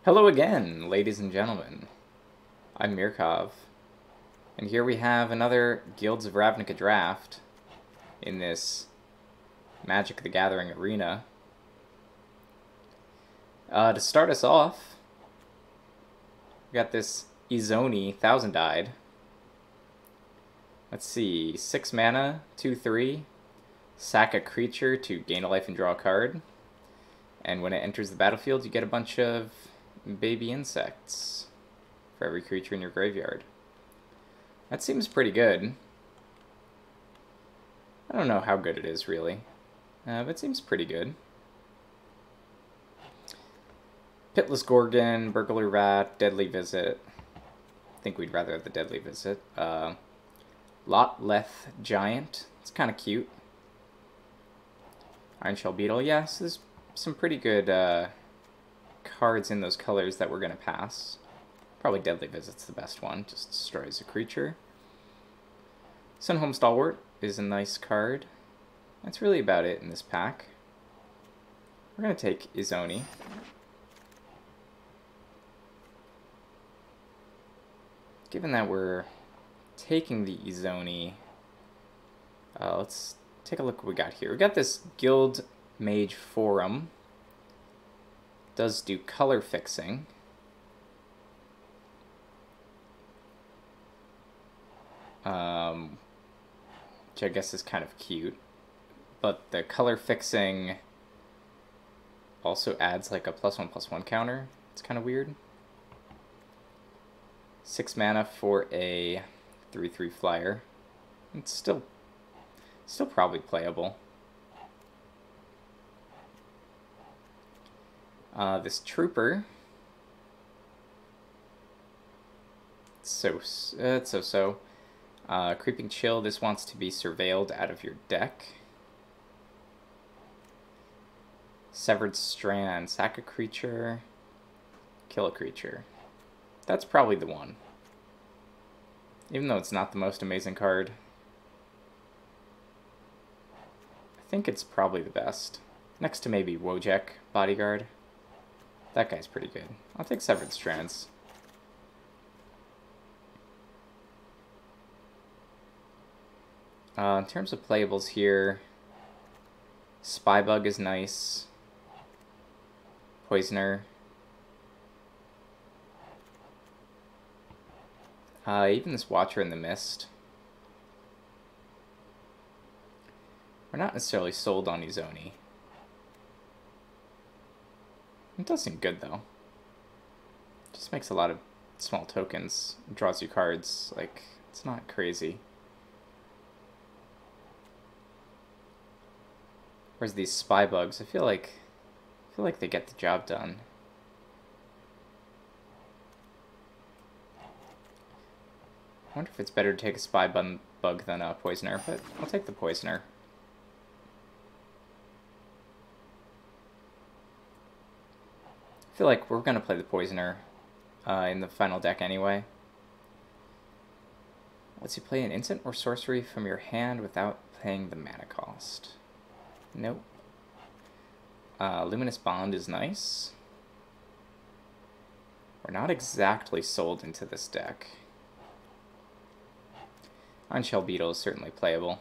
Hello again, ladies and gentlemen. I'm Mirkov, and here we have another Guilds of Ravnica draft in this Magic the Gathering arena. To start us off, we got this Izoni 1000-eyed. Let's see, 6 mana, 2/3, sack a creature to gain a life and draw a card. And when it enters the battlefield, you get a bunch of baby insects for every creature in your graveyard. That seems pretty good. I don't know how good it is, really. But it seems pretty good. Pitless Gorgon, Burglar Rat, Deadly Visit. I think we'd rather have the Deadly Visit. Lotleth Giant. It's kind of cute. Ironshell Beetle. Yeah, so there's some pretty good cards in those colors that we're going to pass. Probably Deadly Visit's the best one. Just destroys a creature. Sunhome Stalwart is a nice card. That's really about it in this pack. We're going to take Izoni. Given that we're taking the Izoni, let's take a look what we got here. We got this Guild Mage Forum. Does do color fixing. Which I guess is kind of cute. But the color fixing also adds like a +1/+1 counter. It's kind of weird. 6 mana for a 3/3 flyer. It's still probably playable. This Trooper. It's so-so. Creeping Chill, this wants to be surveilled out of your deck. Severed Strand, sack a creature, kill a creature. That's probably the one. Even though it's not the most amazing card, I think it's probably the best. Next to maybe Wojek, Bodyguard. That guy's pretty good. I'll take Severed Strands. In terms of playables here, Spybug is nice. Poisoner. Even this Watcher in the Mist. We're not necessarily sold on Izoni. It does seem good, though. Just makes a lot of small tokens. Draws you cards. Like, it's not crazy. Whereas these Spybugs, I feel like they get the job done. I wonder if it's better to take a Spybug than a Poisoner, but I'll take the Poisoner. I feel like we're going to play the Poisoner in the final deck anyway. Lets you play an instant or sorcery from your hand without paying the mana cost. Nope. Luminous Bond is nice. We're not exactly sold into this deck. Ironshell Beetle is certainly playable.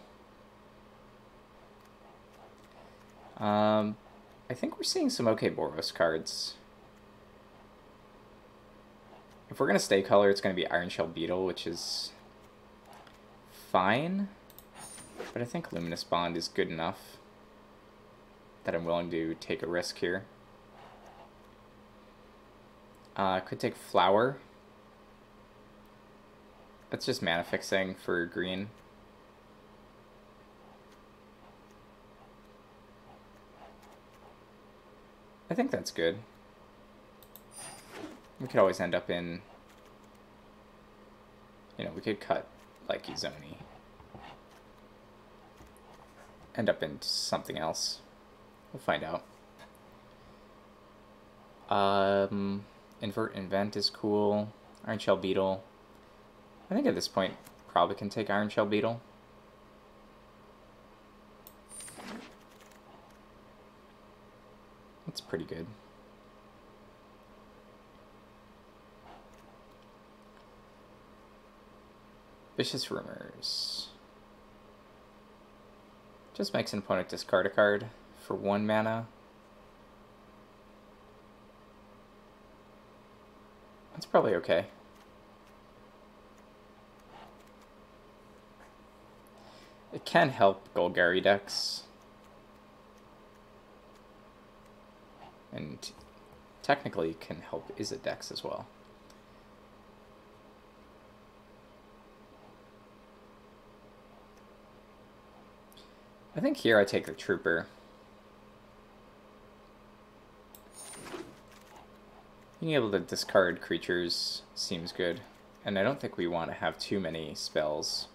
I think we're seeing some okay Boros cards. If we're going to stay color, it's going to be Ironshell Beetle, which is fine. But I think Luminous Bond is good enough that I'm willing to take a risk here. Could take Flower. That's just mana fixing for green. I think that's good. We could always end up in, we could cut like Izoni. End up in something else. We'll find out. Invert Invent is cool. Ironshell Beetle. I think at this point, probably can take Ironshell Beetle. That's pretty good. Vicious Rumors. Just makes an opponent discard a card for 1 mana. That's probably okay. It can help Golgari decks. And technically can help Izzet decks as well. I think here I take the Trooper. Being able to discard creatures seems good. And I don't think we want to have too many spells.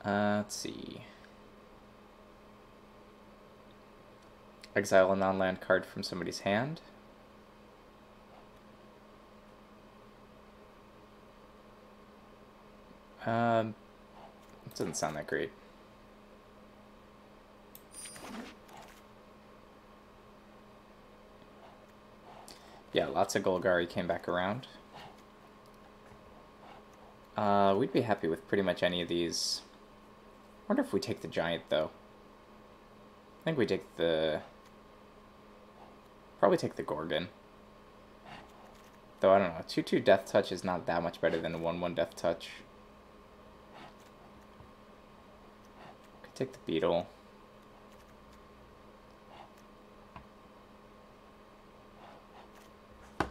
Let's see. Exile a non-land card from somebody's hand. It doesn't sound that great. Yeah, lots of Golgari came back around. We'd be happy with pretty much any of these. I wonder if we take the Giant, though. I think we take the... Probably take the Gorgon. Though, I don't know. 2/2 Death Touch is not that much better than a 1/1 Death Touch. Could take the Beetle. We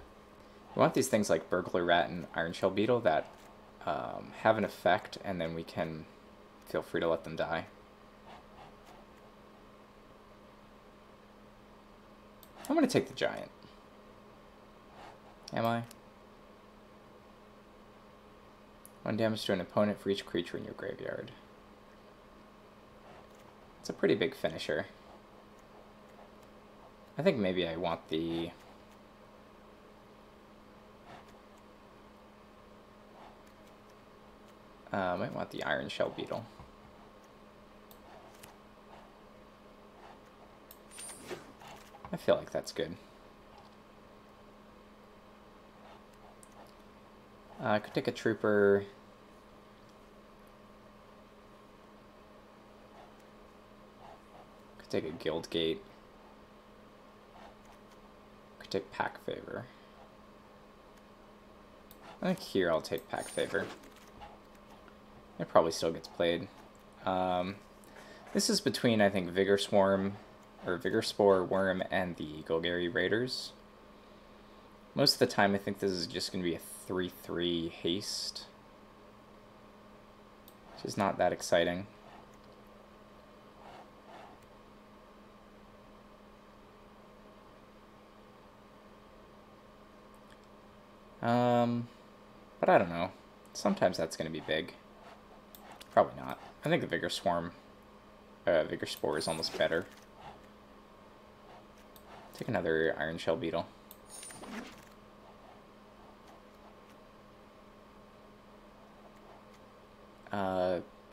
want these things like Burglar Rat and Iron Shell Beetle that have an effect, and then we can feel free to let them die. I'm going to take the Giant. Am I? 1 damage to an opponent for each creature in your graveyard. It's a pretty big finisher. I think maybe I want the... I might want the Iron Shell Beetle. I feel like that's good. I could take a Trooper. Could take a Guild Gate. Could take Pack Favor. I think here I'll take Pack Favor. It probably still gets played. This is between, I think, Vigor Swarm, or Vigor Spore Worm and the Golgari Raiders. Most of the time, I think this is just going to be a 3/3 haste, which is not that exciting. But I don't know. Sometimes that's going to be big. Probably not. I think the Vigor Spore is almost better. Take another Iron Shell Beetle.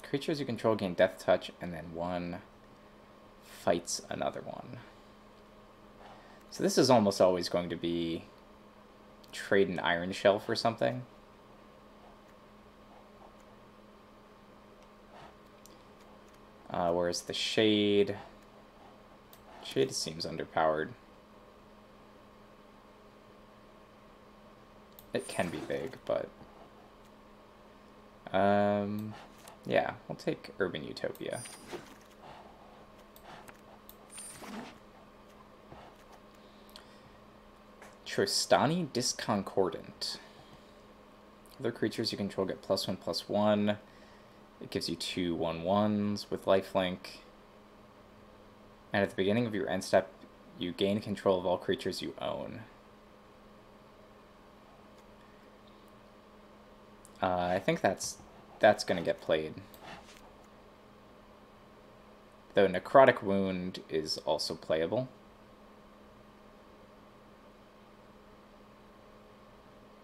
Creatures you control gain Death Touch, and then one fights another one. So this is almost always going to be trade an Iron Shell for something. Whereas the Shade seems underpowered. It can be big, but yeah, we'll take Urban Utopia. Trostani Disconcordant. Other creatures you control get +1/+1. It gives you 2 1/1s with lifelink. And at the beginning of your end step, you gain control of all creatures you own. I think that's going to get played. Though Necrotic Wound is also playable.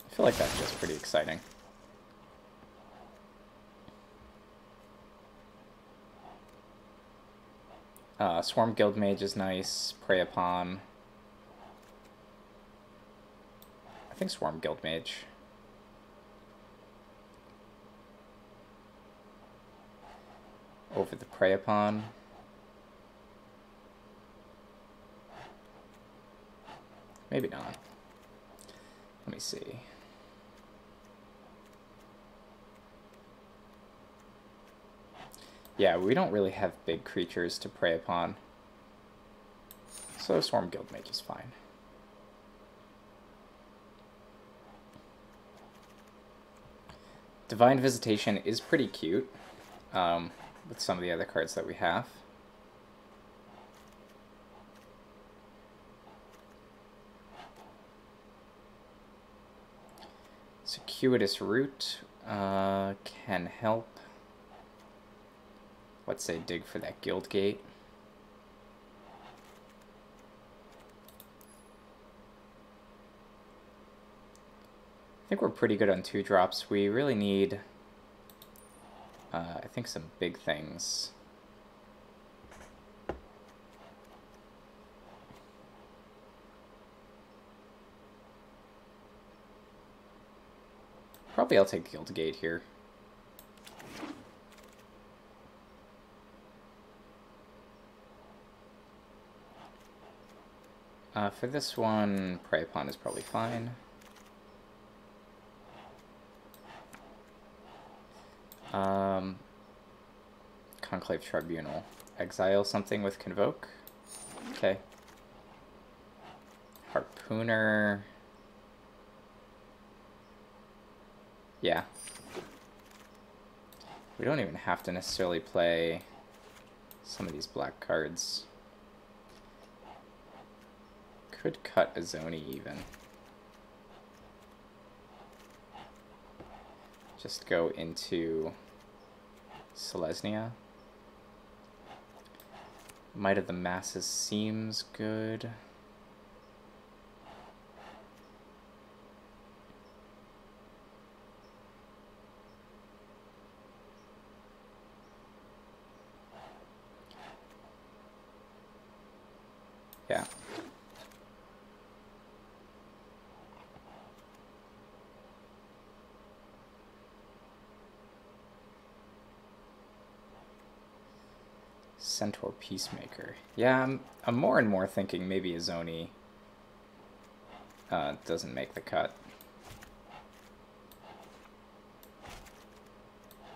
I feel like that's just pretty exciting. Swarm Guild Mage is nice. Prey Upon. I think Swarm Guild Mage. Over the Prey Upon. Maybe not. Let me see. Yeah, we don't really have big creatures to prey upon. So Swarm Guild Mage is fine. Divine Visitation is pretty cute with some of the other cards that we have. Circuitous Route can help. Let's say dig for that Guild Gate. I think we're pretty good on 2-drops. We really need, I think, some big things. Probably I'll take Guild Gate here. For this one, Prey Upon is probably fine. Conclave Tribunal. Exile something with Convoke. Okay. Harpooner. Yeah. We don't even have to necessarily play some of these black cards. Could cut Azoni even. Just go into Selesnya. Might of the Masses seems good. Yeah. Centaur Peacemaker. Yeah, I'm more and more thinking maybe Azoni doesn't make the cut.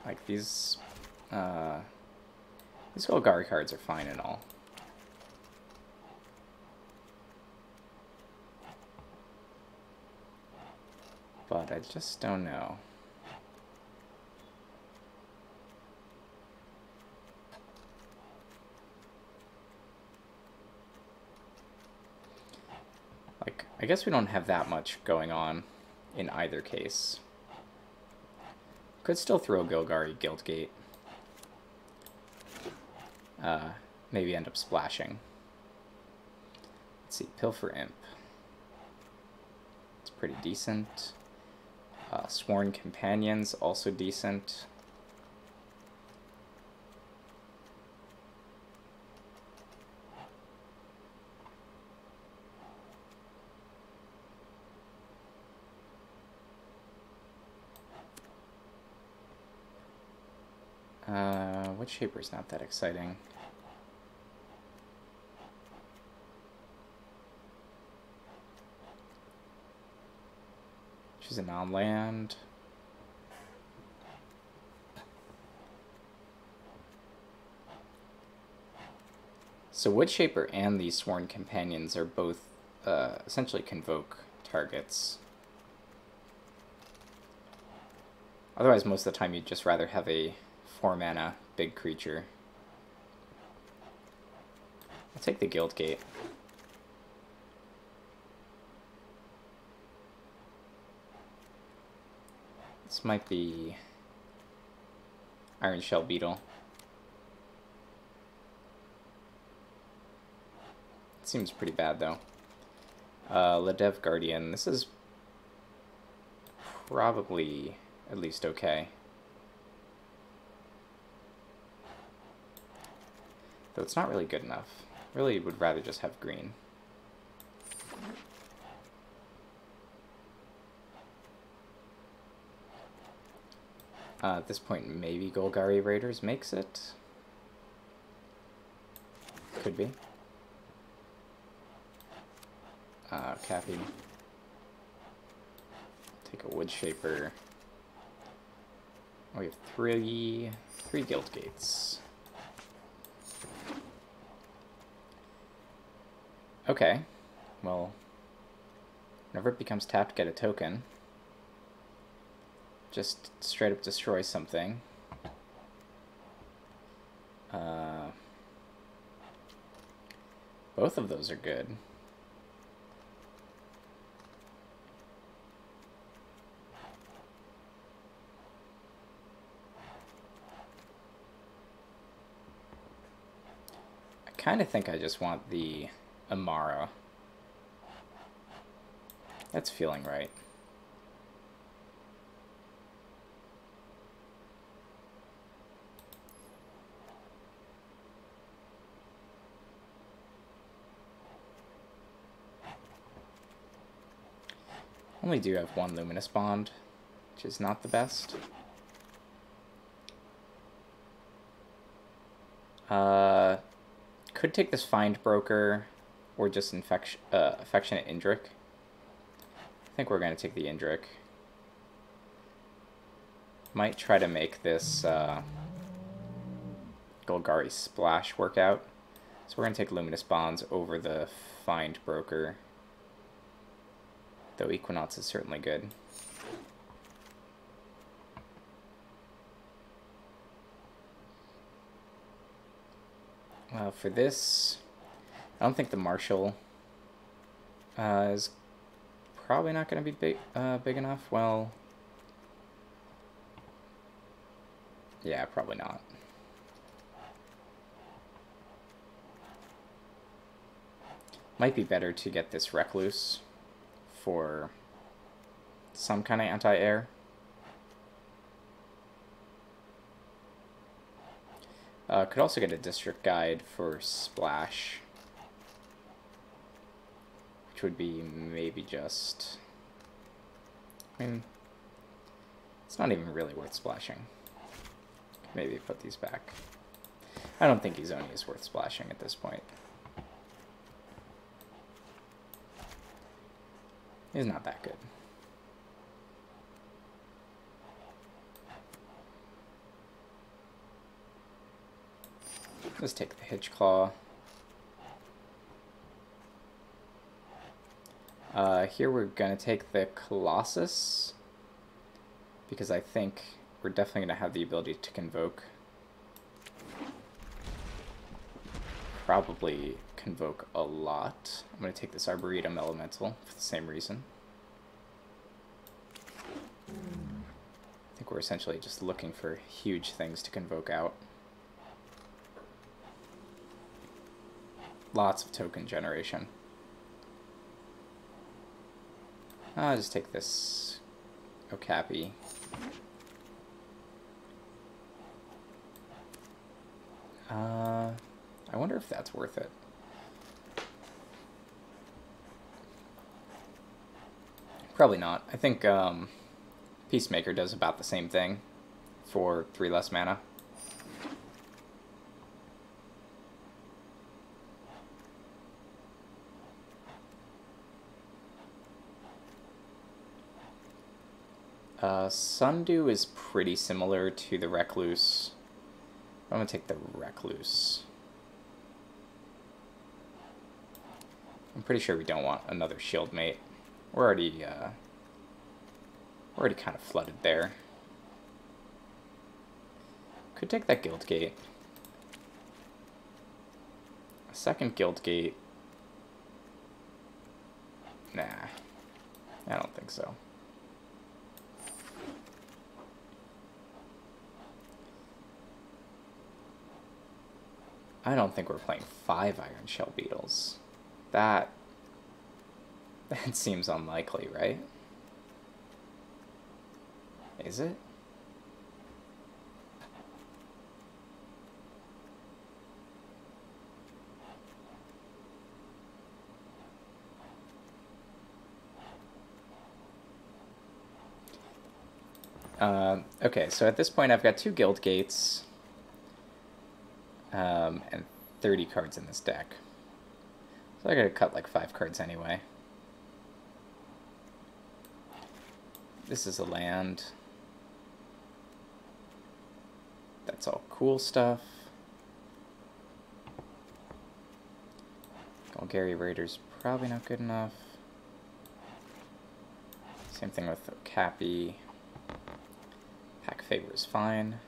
Like these Golgari cards are fine and all. But I just don't know. Like, I guess we don't have that much going on in either case. Could still throw Golgari Guildgate. Maybe end up splashing. Let's see, Pilfer Imp. It's pretty decent. Sworn Companions, also decent. Wood Shaper's not that exciting. She's a non-land. So Wood Shaper and the Sworn Companions are both essentially convoke targets. Otherwise, most of the time you'd just rather have a 4-mana big creature. I'll take the Guild Gate. This might be Iron Shell Beetle. It seems pretty bad though. Ledev Guardian. This is probably at least okay. Though it's not really good enough. Really would rather just have green. At this point, maybe Golgari Raiders makes it. Could be. Cappy. Take a Wood Shaper. Oh, we have three Guild Gates. Okay. Well, whenever it becomes tapped, get a token. Just straight up destroy something. Both of those are good. I kind of think I just want the Amara. That's feeling right. Only do have one Luminous Bond, which is not the best. Could take this Find Broker, or just Affectionate Indrik. I think we're going to take the Indrik. Might try to make this Golgari Splash work out. So we're going to take Luminous Bonds over the Find Broker. Though Equinox is certainly good. For this, I don't think the Marshal is probably not going to be big enough. Well, yeah, probably not. Might be better to get this Recluse for some kind of anti-air. Could also get a District Guide for Splash, which would be maybe just... I mean, it's not even really worth splashing. Maybe put these back. I don't think Izoni is worth splashing at this point. He's not that good. Let's take the Hitchclaw. Here we're going to take the Colossus, because I think we're definitely going to have the ability to Convoke. Probably Convoke a lot. I'm going to take this Arboretum Elemental for the same reason. I think we're essentially just looking for huge things to Convoke out. Lots of token generation. I'll just take this Okapi. I wonder if that's worth it. Probably not. I think Peacemaker does about the same thing for 3 less mana. Sundew is pretty similar to the Recluse. I'm going to take the Recluse. I'm pretty sure we don't want another Shield Mate. We're already kind of flooded there. Could take that Guild Gate. A second Guild Gate. Nah, I don't think so. I don't think we're playing 5 Iron Shell Beetles. That seems unlikely, right? Is it? Okay, so at this point I've got 2 guild gates and 30 cards in this deck. So I gotta cut like 5 cards anyway. This is a land. That's all cool stuff. Golgari Raider's probably not good enough. Same thing with Cappy. Pack Favor is fine.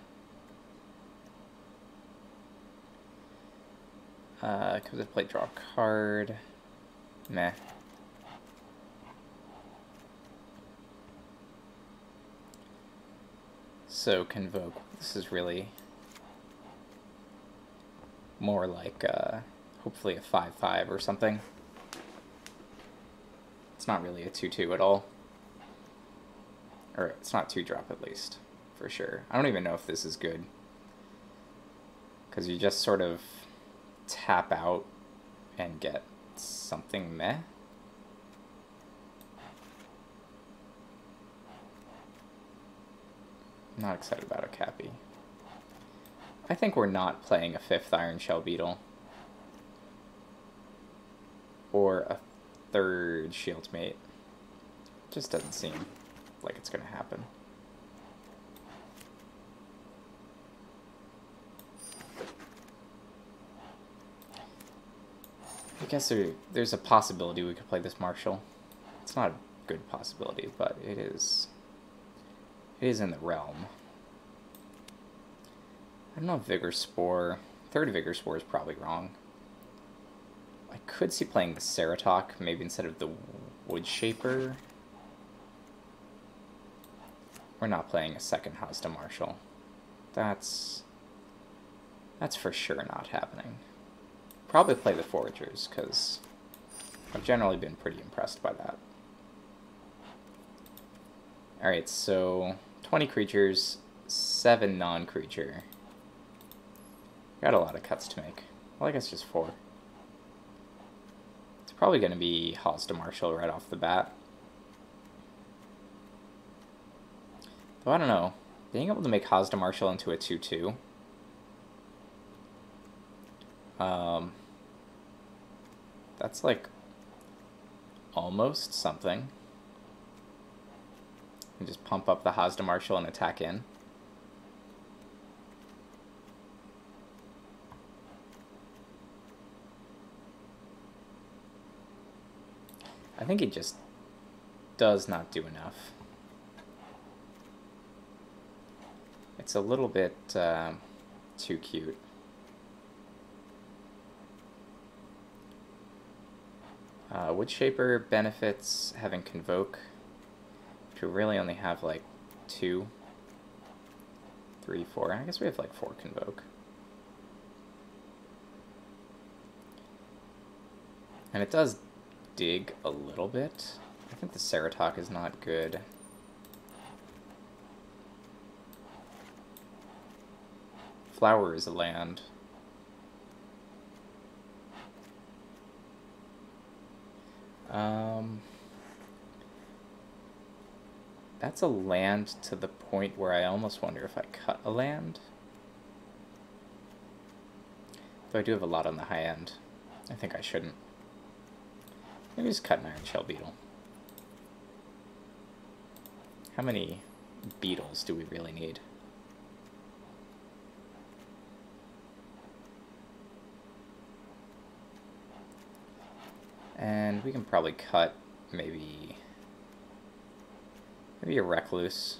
Comes to play, draw a card. Meh. So Convoke. This is really more like hopefully a 5/5 or something. It's not really a 2/2 at all. Or it's not 2-drop at least, for sure. I don't even know if this is good. Because you just sort of tap out and get something meh. I'm not excited about a Cappy. I think we're not playing a 5th Iron Shell Beetle. Or a 3rd Shield Mate. Just doesn't seem like it's going to happen. I guess there's a possibility we could play this Marshall. It's not a good possibility, but it is in the realm. I don't know if Vigor Spore... 3rd Vigor Spore is probably wrong. I could see playing the Ceratok, maybe instead of the Wood Shaper. We're not playing a 2nd Hazda Marshall. That's for sure not happening. Probably play the Foragers, because I've generally been pretty impressed by that. Alright, so 20 creatures, 7 non-creature. Got a lot of cuts to make. Well, I guess just 4. It's probably going to be Hazda Marshall right off the bat. Though I don't know. Being able to make Hazda Marshall into a 2/2. That's like almost something. And just pump up the Hazda Marshall and attack in. I think he just does not do enough. It's a little bit too cute. Wood Shaper benefits having Convoke, which we really only have like 2, 3, 4. I guess we have like 4 Convoke. And it does dig a little bit. I think the Ceratok is not good. Flower is a land. That's a land to the point where I almost wonder if I cut a land. Though I do have a lot on the high end. I think I shouldn't. Maybe just cut an Iron Shell Beetle. How many beetles do we really need? And we can probably cut maybe a Recluse.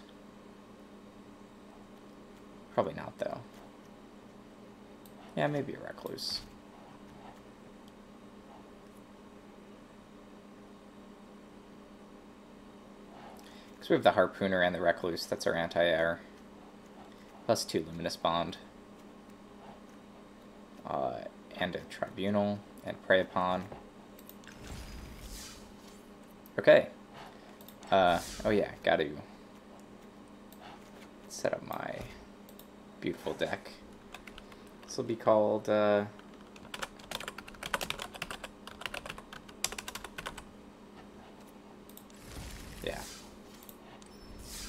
Probably not, though. Yeah, maybe a Recluse. Because we have the Harpooner and the Recluse, that's our anti-air. Plus 2 Luminous Bond. And a Tribunal, and Prey Upon. Okay. Oh yeah, gotta set up my beautiful deck. This will be called, yeah.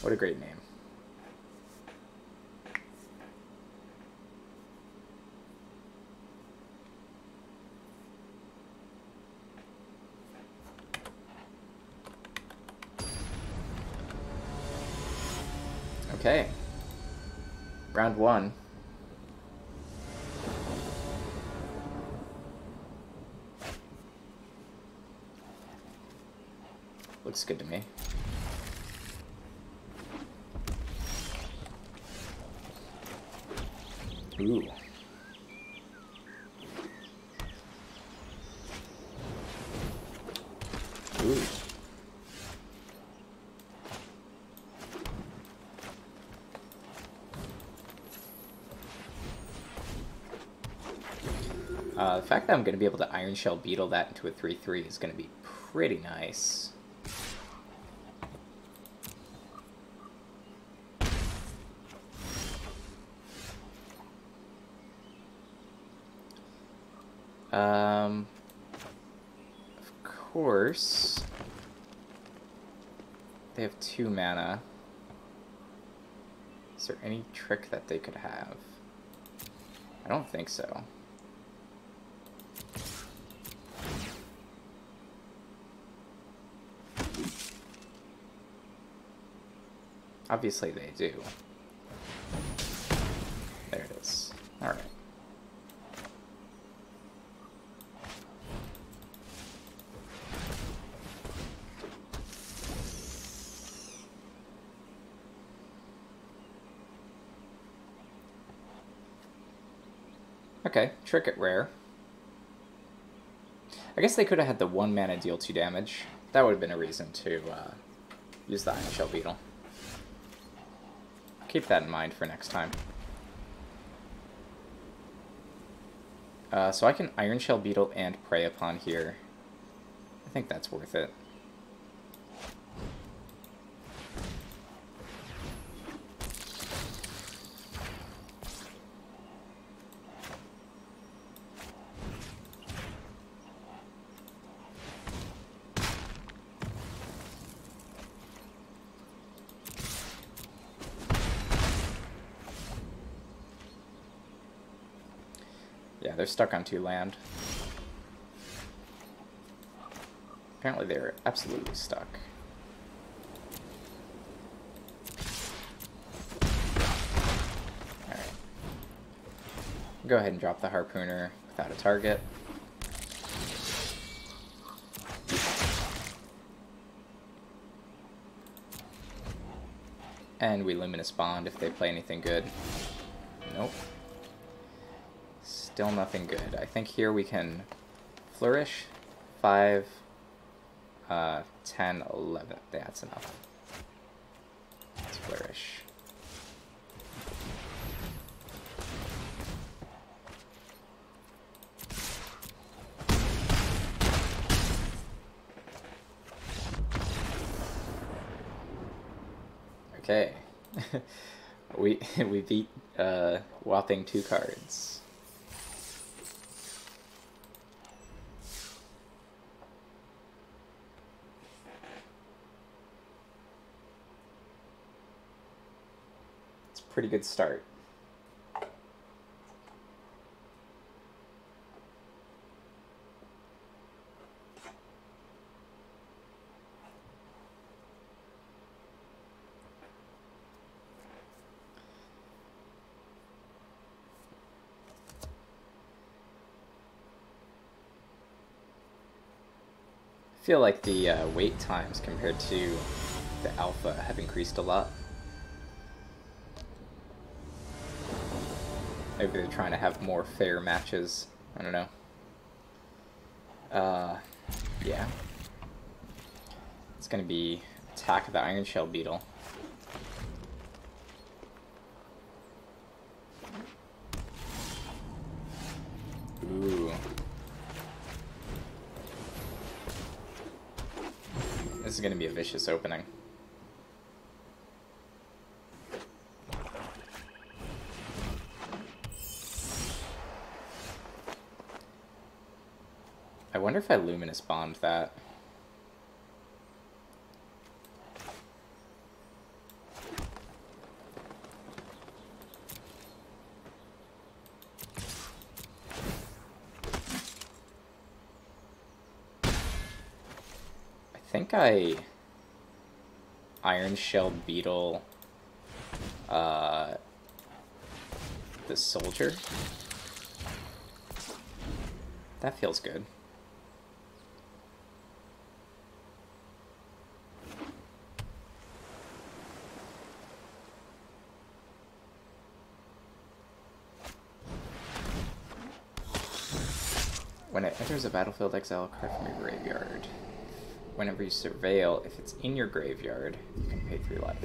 What a great name. Okay. Round 1. Looks good to me. Ooh. Ooh. The fact that I'm going to be able to Iron Shell Beetle that into a 3/3 is going to be pretty nice. Of course, they have 2 mana. Is there any trick that they could have? I don't think so. Obviously they do. There it is. Alright. Okay, trick it rare. I guess they could have had the 1 mana deal 2 damage. That would have been a reason to use the Iron Shell Beetle. Keep that in mind for next time. So I can Iron Shell Beetle and Prey Upon here. I think that's worth it. Yeah, they're stuck on 2 land. Apparently they're absolutely stuck. Alright. Go ahead and drop the Harpooner without a target. And we Luminous Bond if they play anything good. Nope. Still nothing good. I think here we can Flourish. 5, 10, 11. That's enough. Let's Flourish. Okay. we beat whopping 2 cards. Pretty good start. I feel like the wait times compared to the alpha have increased a lot. Maybe they're trying to have more fair matches. I don't know. Yeah. It's gonna be attack of the Iron Shell Beetle. Ooh. This is gonna be a vicious opening. I wonder if I Luminous Bond that. I think I Iron Shell Beetle The soldier. That feels good. When it enters a battlefield, exile a card from your graveyard. Whenever you surveil, if it's in your graveyard, you can pay 3 life.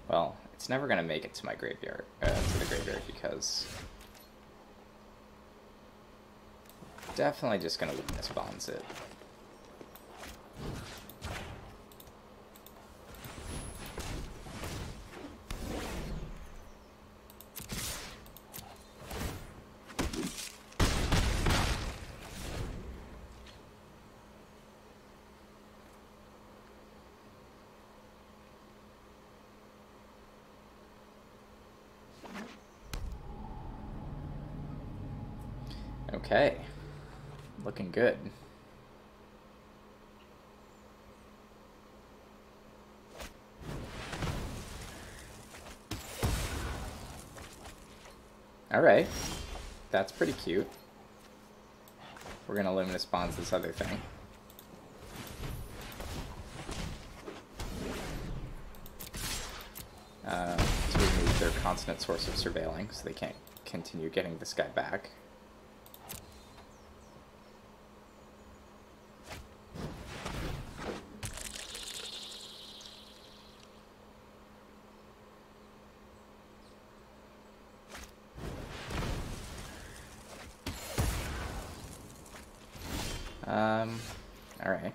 Well, it's never going to make it to my graveyard, to the graveyard, because definitely just going to Luminous Bonds it. Okay, looking good. Alright, that's pretty cute. We're gonna Luminous Bonds this other thing. To remove their constant source of surveilling, so they can't continue getting this guy back. Alright.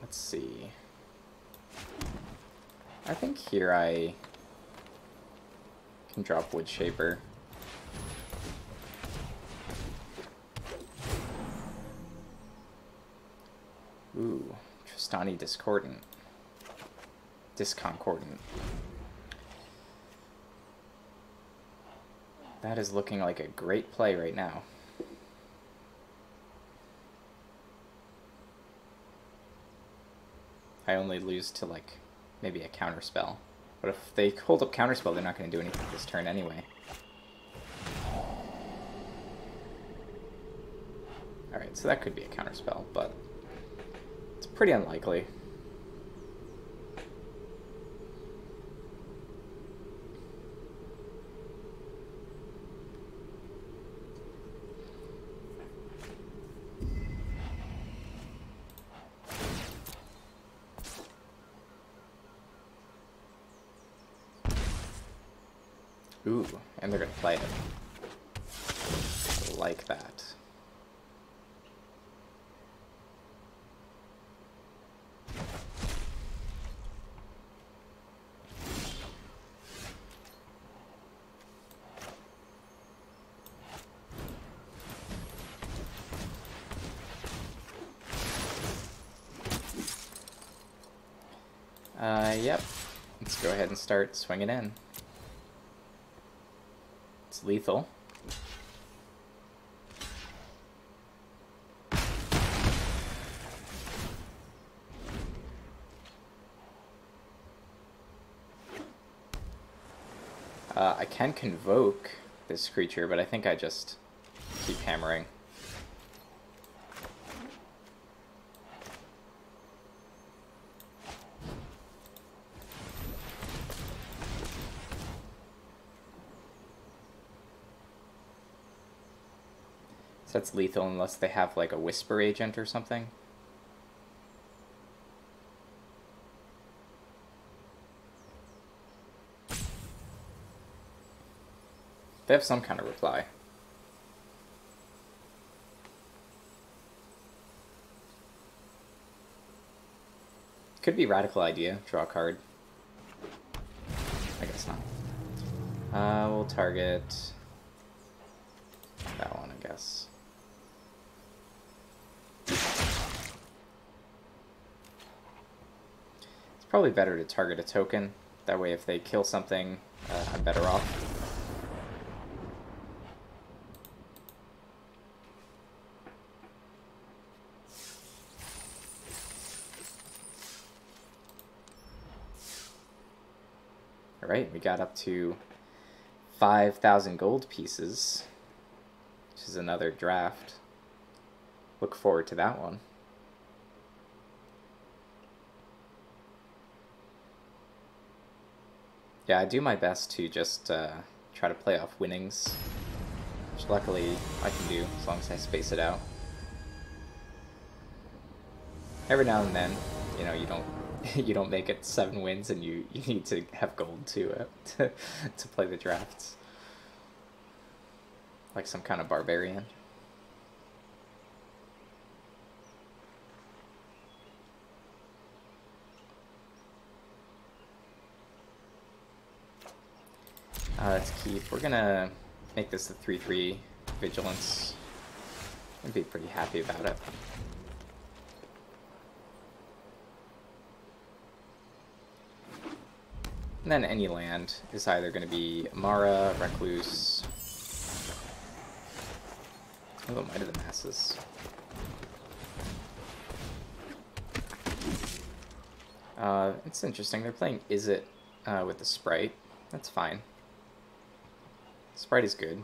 Let's see. I think here I can drop Wood Shaper. Ooh, Tristani Discordant. Disconcordant. That is looking like a great play right now. I only lose to, like, maybe a counterspell. But if they hold up counterspell, they're not going to do anything this turn anyway. Alright, so that could be a counterspell, but it's pretty unlikely. Ooh, and they're going to play it. Like that. Yep. Let's go ahead and start swinging in. It's lethal. I can convoke this creature, but I think I just keep hammering. So that's lethal unless they have like a Whisper Agent or something. They have some kind of reply. Could be Radical Idea. Draw a card. I guess not. We'll target that one, I guess. It's probably better to target a token. That way if they kill something, I'm better off. Alright, we got up to 5,000 gold pieces, which is another draft. Look forward to that one. Yeah, I do my best to just try to play off winnings, which luckily I can do as long as I space it out. Every now and then, you know, you don't make it 7 wins, and you need to have gold to play the drafts, like some kind of barbarian. Let's keep. We're gonna make this a 3/3 vigilance. I'd be pretty happy about it. And then any land is either going to be Amara, Recluse, oh, Might of the Masses. It's interesting. They're playing Is It with the Sprite. That's fine. Sprite is good.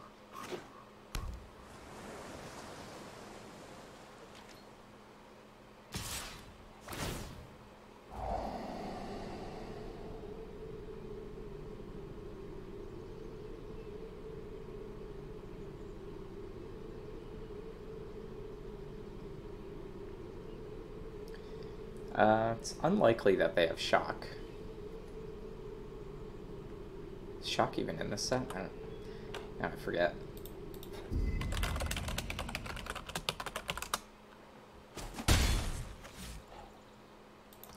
It's unlikely that they have Shock. Is Shock even in this set? I forget.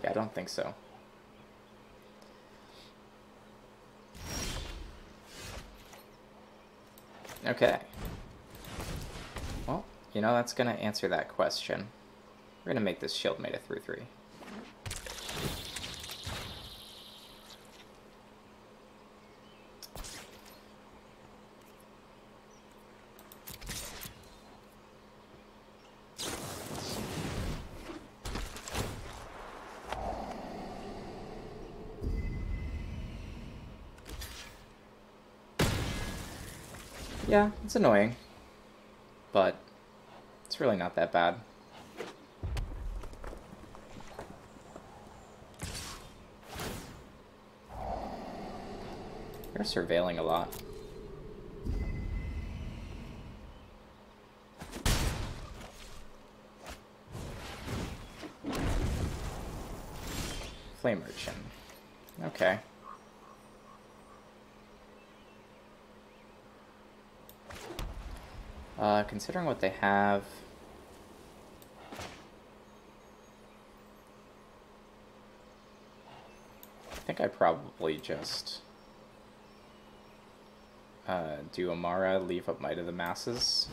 Yeah, I don't think so. Okay. Well, you know, that's going to answer that question. We're going to make this shield made a 3/3. Yeah, it's annoying, but it's really not that bad. They're surveilling a lot. Flame Urchin. Okay. Considering what they have, I think I probably just do Amara, leave up Might of the Masses.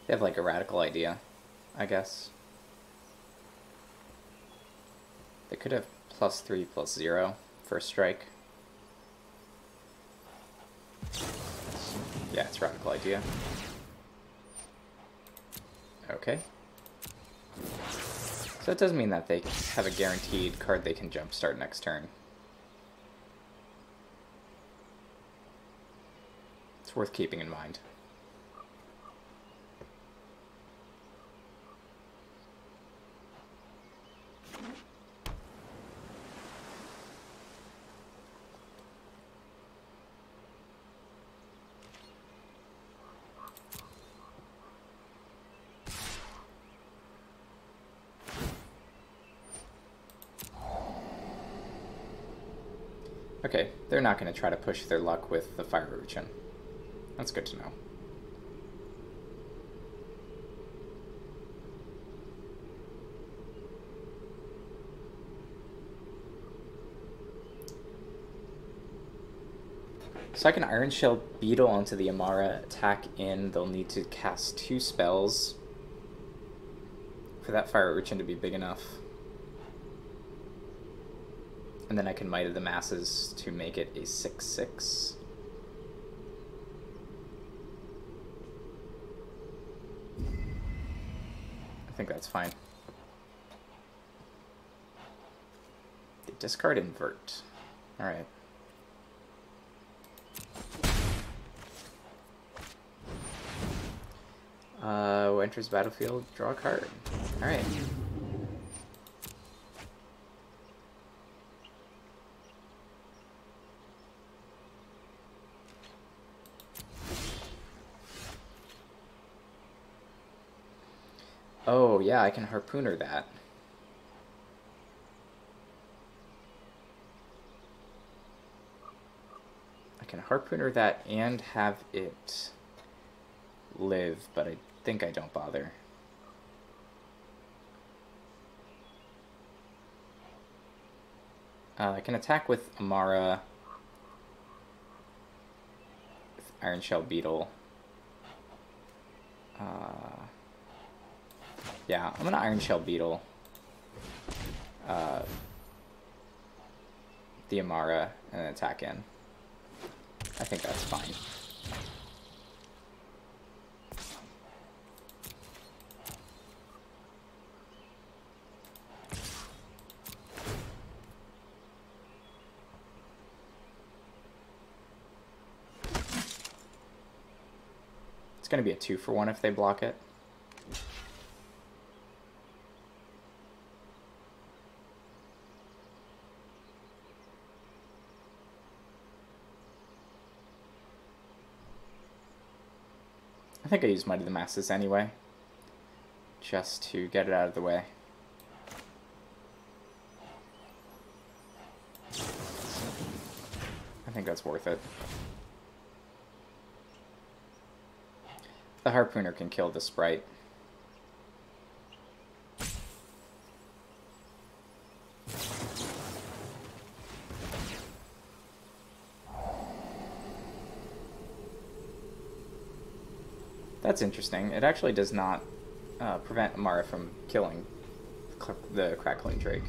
They have like a radical idea, I guess. They could have +3/+0 first strike. Yeah, it's radical idea. Okay. So it does mean that they have a guaranteed card they can jumpstart next turn. It's worth keeping in mind. Okay, they're not going to try to push their luck with the Fire Urchin. That's good to know. So I can Iron Shell Beetle onto the Amara, attack in. They'll need to cast 2 spells for that Fire Urchin to be big enough. And then I can Might of the Masses to make it a 6/6. I think that's fine. They discard Invert. Alright. Enters battlefield, draw a card. Alright. Oh, yeah, I can Harpooner that. I can Harpooner that and have it live, but I think I don't bother. I can attack with Amara, with Iron Shell Beetle. Yeah, I'm gonna Iron Shell Beetle the Amara and then attack in. I think that's fine. It's going to be a 2-for-1 if they block it. I think I use Might of the Masses anyway, just to get it out of the way. I think that's worth it. The Harpooner can kill the Sprite. That's interesting. It actually does not prevent Amara from killing the Crackling Drake.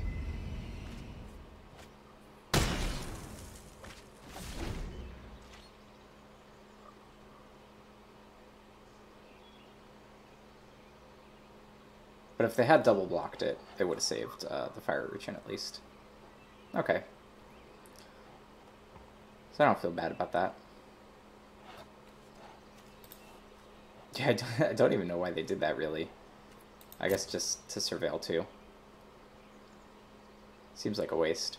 But if they had double blocked it, it would have saved the Fire Urchin at least. Okay. So I don't feel bad about that. Yeah, I don't even know why they did that, really. I guess just to surveil, too. Seems like a waste.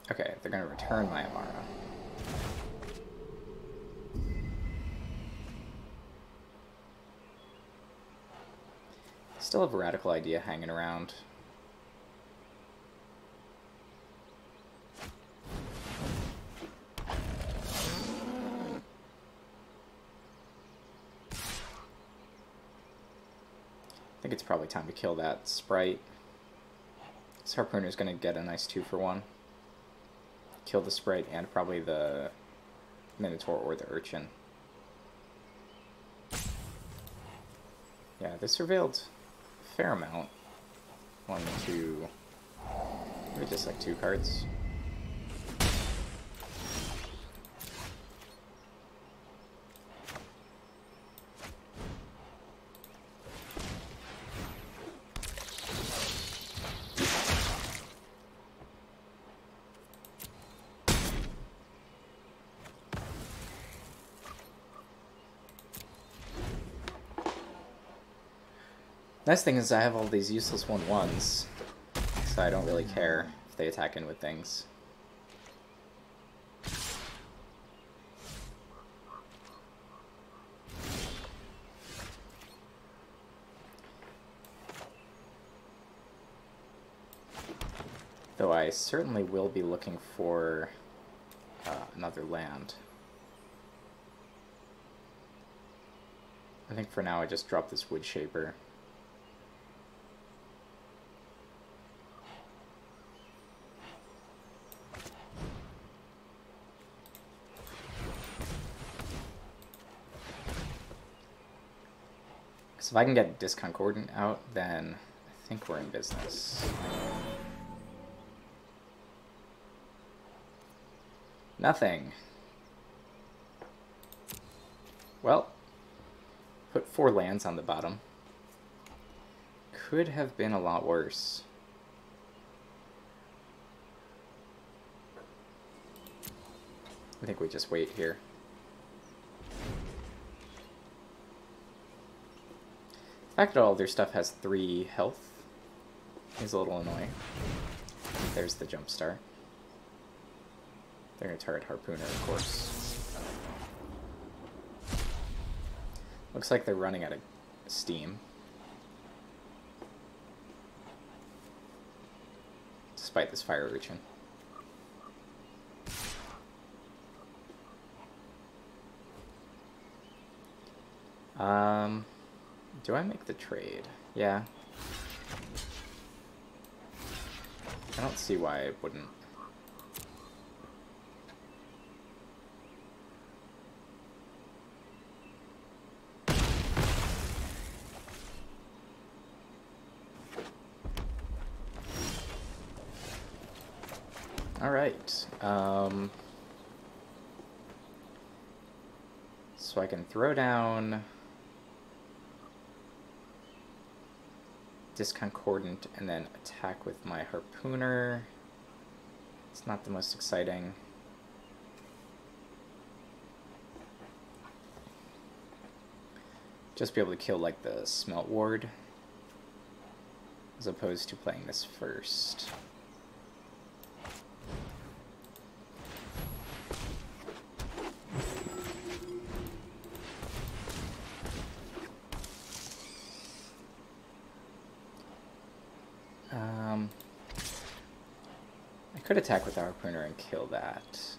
Okay, they're going to return my Amara. Still have a Radical Idea hanging around. I think it's probably time to kill that Sprite. This Harpooner's going to get a nice 2-for-1. Kill the Sprite and probably the Minotaur or the Urchin. Yeah, they surveilled a fair amount. 1, 2... maybe just like 2 cards. Nice thing is I have all these useless 1/1s, so I don't really care if they attack in with things. Though I certainly will be looking for another land. I think for now I just drop this Wood Shaper. So if I can get Disconcordant out, then I think we're in business. Nothing. Well, put 4 lands on the bottom. Could have been a lot worse. I think we just wait here. The fact that all their stuff has 3 health is a little annoying. There's the jump start. They're going to target Harpooner, of course. Looks like they're running out of steam. Despite this Fire Urchin. Do I make the trade? Yeah. I don't see why I wouldn't. Alright. So I can throw down Disconcordant and then attack with my Harpooner. It's not the most exciting. Just be able to kill like the Smelt Ward as opposed to playing this first. I could attack with the Harpooner and kill that.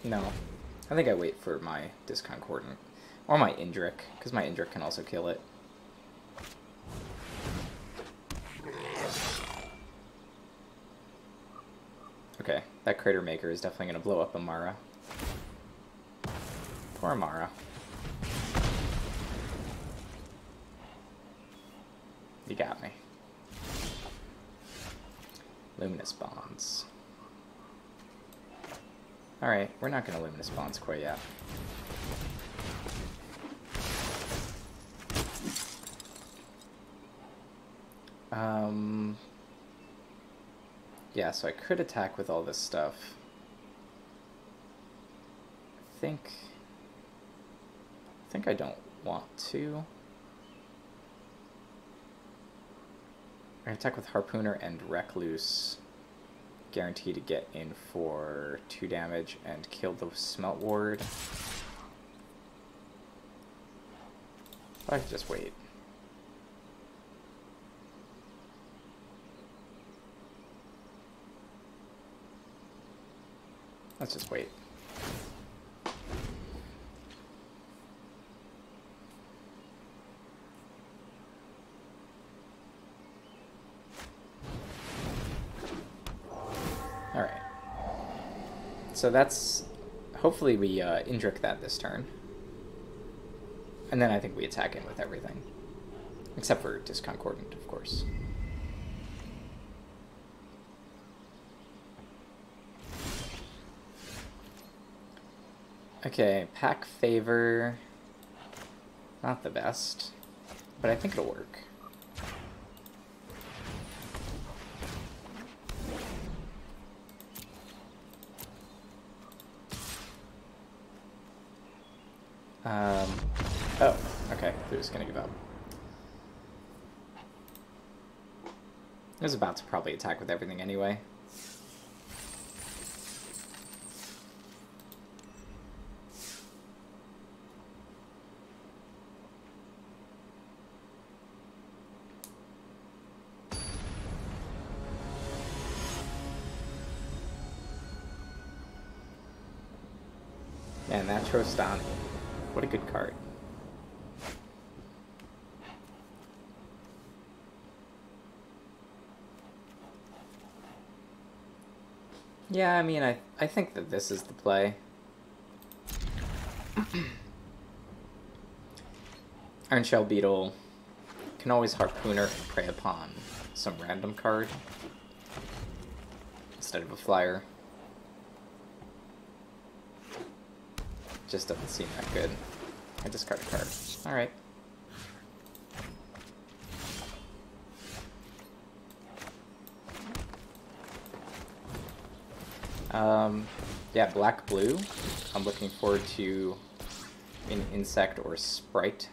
No. I think I wait for my Disconcordant. Or my Indrik, because my Indrik can also kill it. Okay, that Crater Maker is definitely going to blow up Amara. Poor Amara. You got me. Luminous Bonds. Alright, we're not going to Luminous Bonds quite yet. Yeah, so I could attack with all this stuff. I think I don't want to. I attack with Harpooner and Recluse. Guaranteed to get in for 2 damage and kill the Smelt Ward. I could just wait. Let's just wait. Alright. So that's... Hopefully we Indrik that this turn. And then I think we attack in with everything. Except for Disconcordant, of course. Okay, Pack Favor. Not the best, but I think it'll work. Oh, okay, they're just gonna give up. I was about to probably attack with everything anyway. And that Trostani. What a good card. Yeah, I mean, I think that this is the play. Ironshell Beetle can always harpoon or prey upon some random card instead of a flyer. Just doesn't seem that good. I discard a card. Alright. Yeah, black-blue. I'm looking forward to an insect or sprite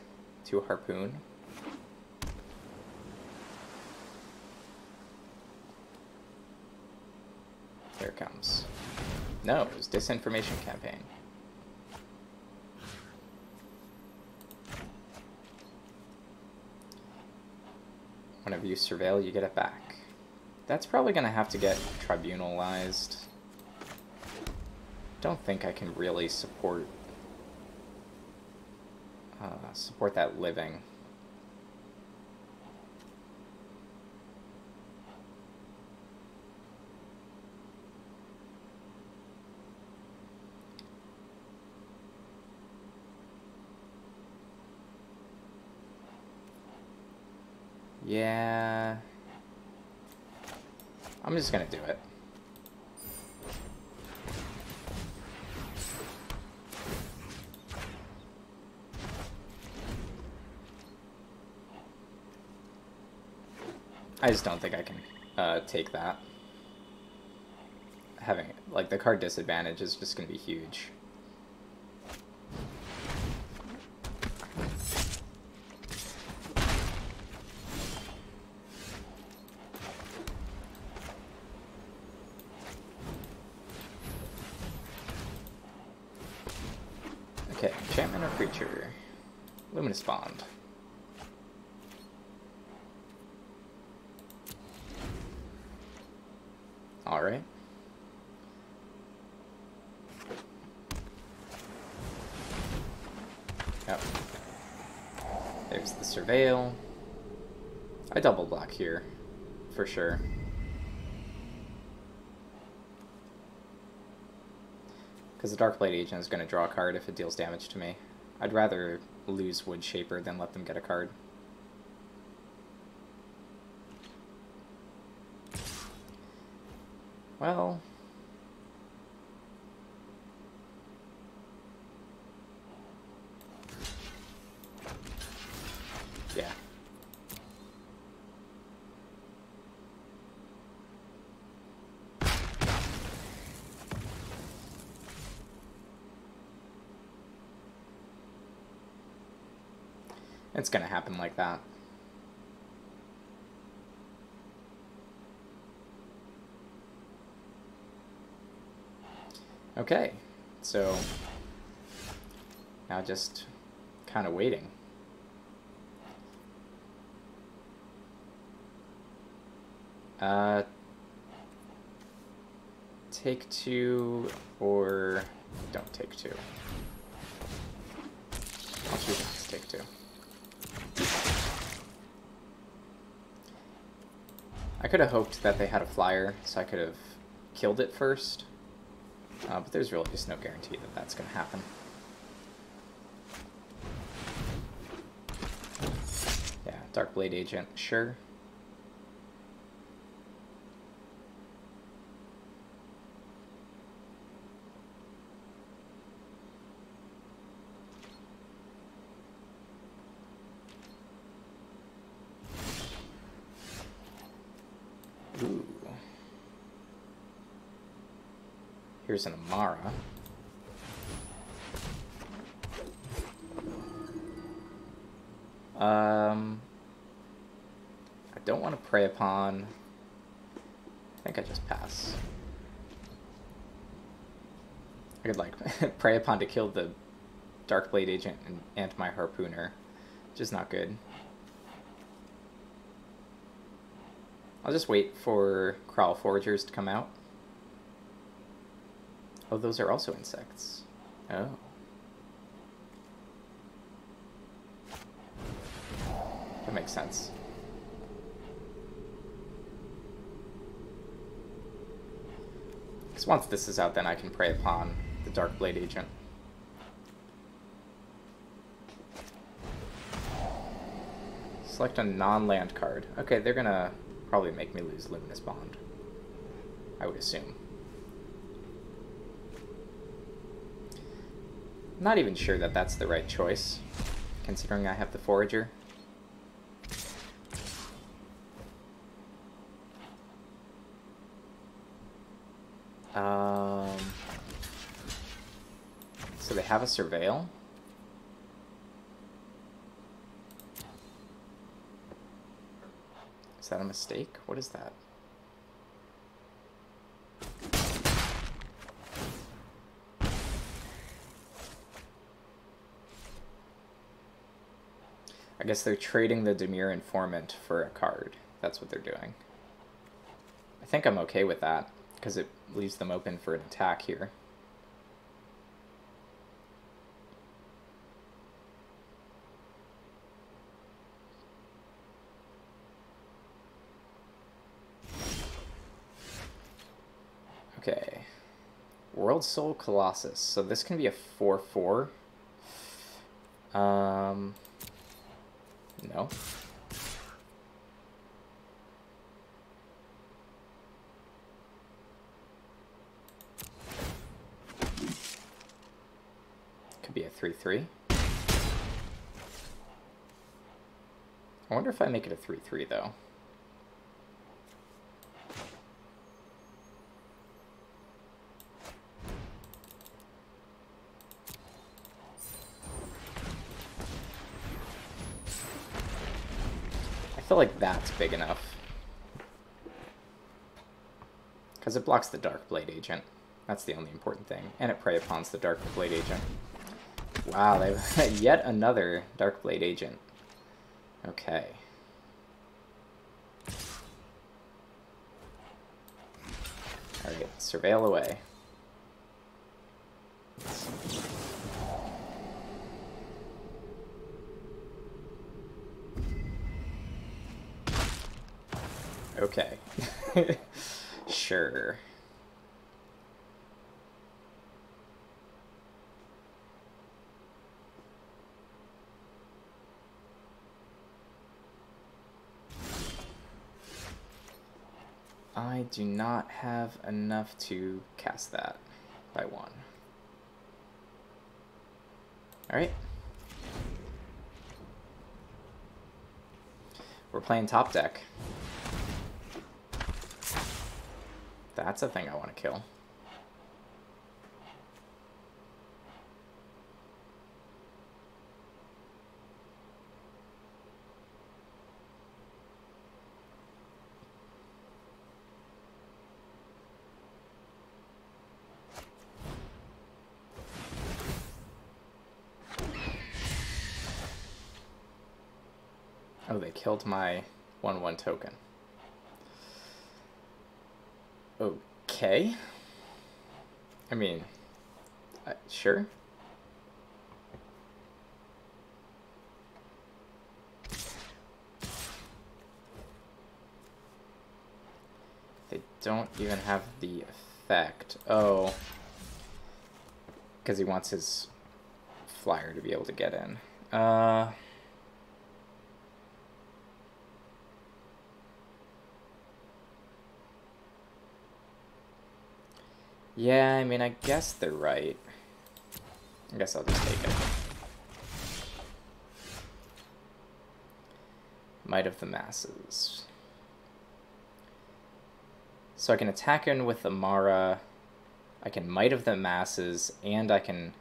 to harpoon. There it comes. No, it was Disinformation Campaign. Whenever you surveil, you get it back. That's probably going to have to get tribunalized. Don't think I can really support that living. Yeah, I'm just gonna do it. I just don't think I can take that. Having, like, the card disadvantage is just going to be huge. Okay, enchantment or creature? Luminous Bond. Alright. Yep. There's the Surveil. I double block here, for sure. Because the Darkblade Agent is going to draw a card if it deals damage to me. I'd rather lose Wood Shaper than let them get a card. Well... yeah. It's gonna happen like that. Okay, so now just kind of waiting. Take two or don't take two. I'll choose not to take two. I could have hoped that they had a flyer, so I could have killed it first. But there's really just no guarantee that that's going to happen. Yeah, Darkblade Agent, sure. Ooh. Here's an Amara. I don't want to prey upon. I think I just pass. I could, like, prey upon to kill the Darkblade Agent and my Harpooner, which is not good. I'll just wait for Crawl Foragers to come out. Oh, those are also insects. Oh. That makes sense. Because once this is out, then I can prey upon the Darkblade Agent. Select a non-land card. Okay, they're gonna probably make me lose Luminous Bond, I would assume. Not even sure that that's the right choice, considering I have the Forager. So they have a Surveil. Is that a mistake? What is that? I guess they're trading the Dimir Informant for a card. That's what they're doing. I think I'm okay with that, because it leaves them open for an attack here. Okay. World Soul Colossus. So this can be a 4/4. No. Could be a 3/3. I wonder if I make it a 3/3 though. I feel like that's big enough. Because it blocks the Darkblade Agent. That's the only important thing. And it prey upon the Darkblade Agent. Wow, they yet another Darkblade Agent. Okay. Alright, Surveil away. Okay. Sure. I do not have enough to cast that by 1. Alright. We're playing top deck. That's a thing I want to kill. Oh, they killed my 1/1 token. Okay. I mean, sure. They don't even have the effect. Oh. Because he wants his flyer to be able to get in. Yeah, I mean, I guess they're right. I guess I'll just take it. Might of the Masses. So I can attack in with the Mara, I can Might of the Masses, and I can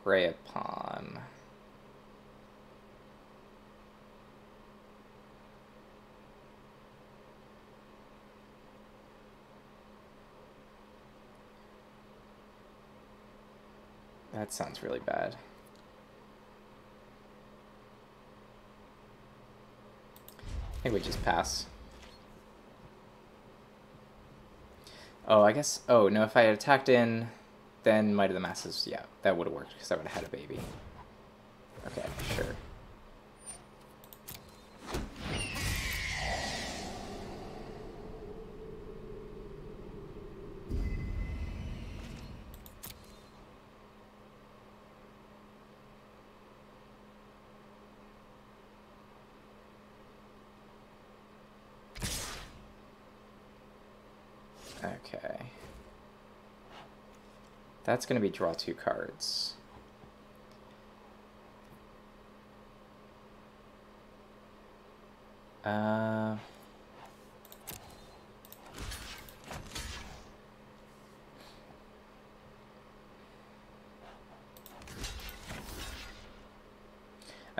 prey upon. That sounds really bad. I think we just pass. Oh, I guess... Oh, no, if I had attacked in, then Might of the Masses, yeah, that would have worked, because I would have had a baby. Okay, sure. Okay. That's going to be draw 2 cards. I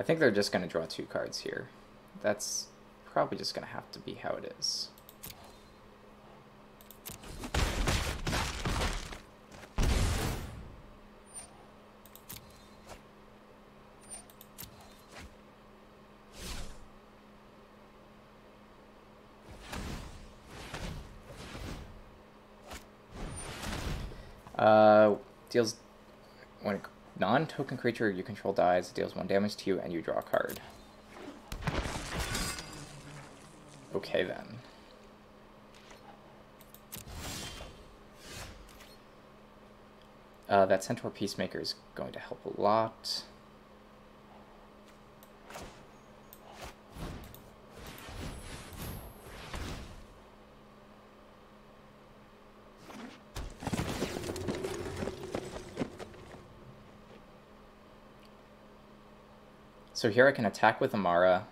think they're just going to draw 2 cards here. That's probably just going to have to be how it is. Deals when a non-token creature you control dies, it deals 1 damage to you, and you draw a card. Okay then. That Centaur Peacemaker is going to help a lot. So here I can attack with Amara,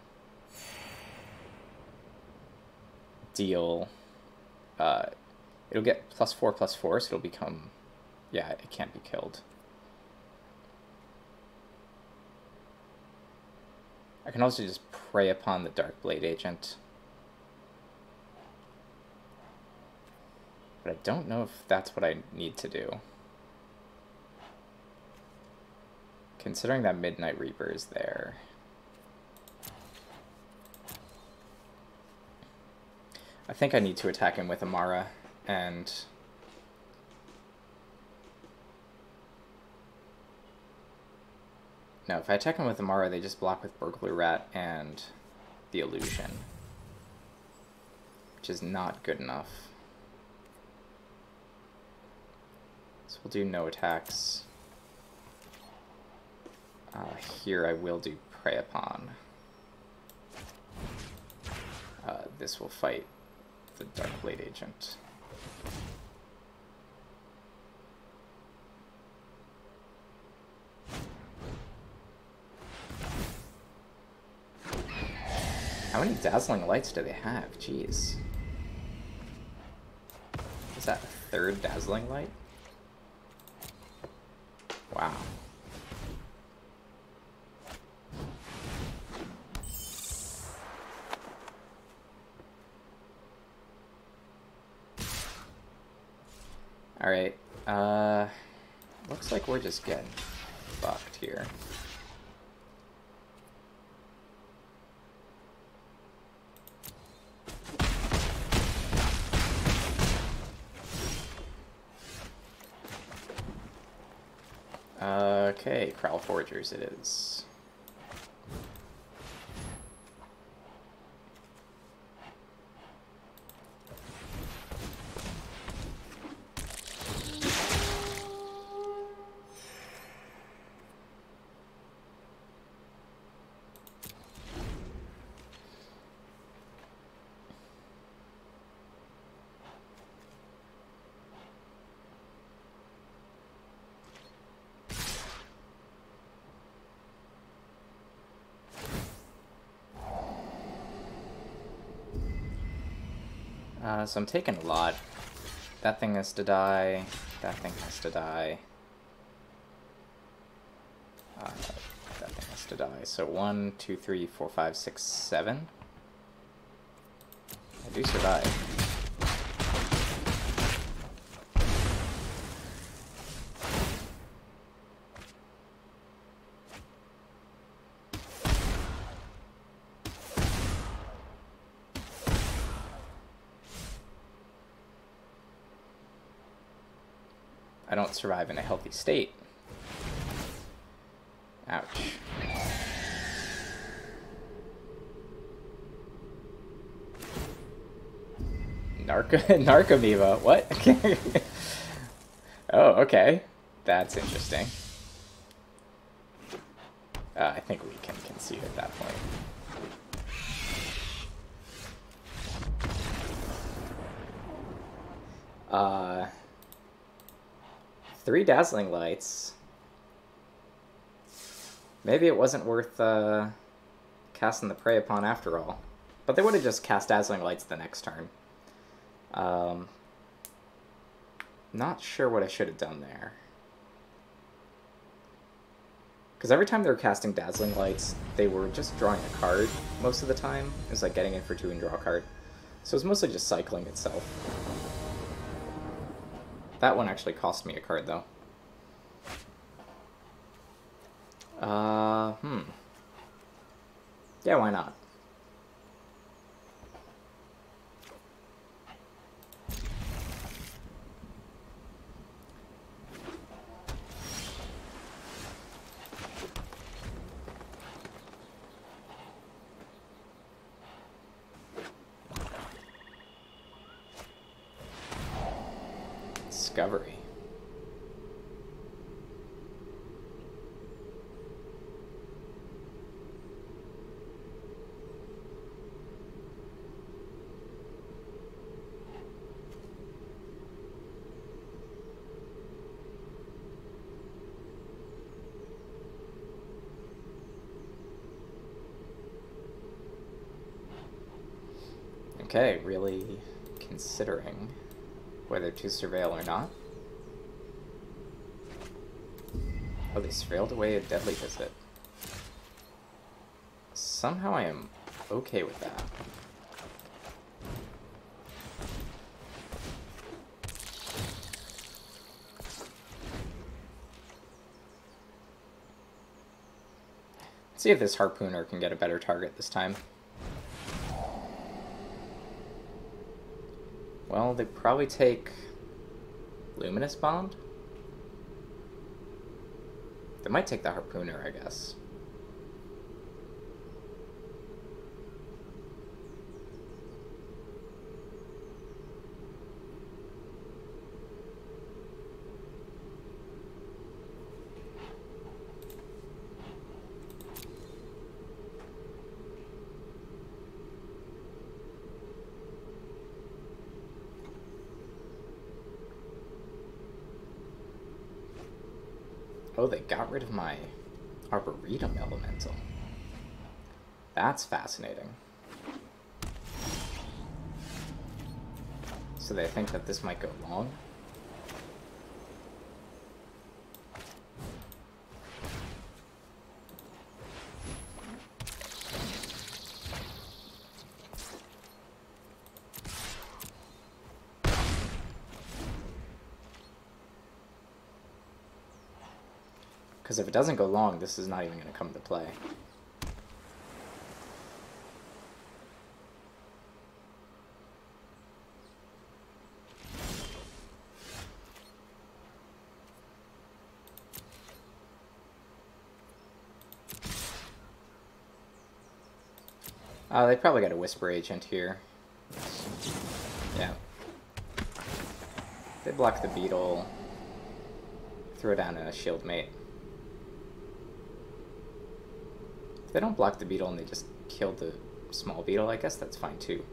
deal, it'll get +4/+4, so it'll become, yeah, it can't be killed. I can also just prey upon the Dark Blade Agent. But I don't know if that's what I need to do. Considering that Midnight Reaper is there. I think I need to attack him with Amara, and no, if I attack him with Amara, they just block with Burglar Rat and the Illusion, which is not good enough. So we'll do no attacks. Here I will do Prey Upon. This will fight the Dark Blade Agent. How many Dazzling Lights do they have? Jeez. Is that a 3rd Dazzling Light? Wow. Alright, looks like we're just getting fucked here. Okay, Prowl Forgers it is. So I'm taking a lot. That thing has to die. That thing has to die. That thing has to die. So 1, 2, 3, 4, 5, 6, 7. I do survive. I don't survive in a healthy state. Ouch. Narcomoeba, what? Oh, okay. That's interesting. I think we can concede at that point. Uh, 3 Dazzling Lights. Maybe it wasn't worth casting the Prey upon after all. But they would have just cast Dazzling Lights the next turn. Not sure what I should have done there. Because every time they were casting Dazzling Lights, they were just drawing a card most of the time. It was like getting in for 2 and draw a card. So it was mostly just cycling itself. That one actually cost me a card, though. Yeah, why not? Discovery. Okay, really considering whether to surveil or not. Oh, they surveilled away a Deadly Visit. Somehow I am okay with that. Let's see if this Harpooner can get a better target this time. Well, they probably take Luminous Bond. They might take the Harpooner, I guess. Oh, they got rid of my Arboretum Elemental. That's fascinating. So they think that this might go long? Because if it doesn't go long, this is not even going to come into play. They probably got a Whisper Agent here. Yeah. They block the Beetle. Throw down a Shield Mate. If they don't block the Beetle and they just kill the small Beetle, I guess that's fine too.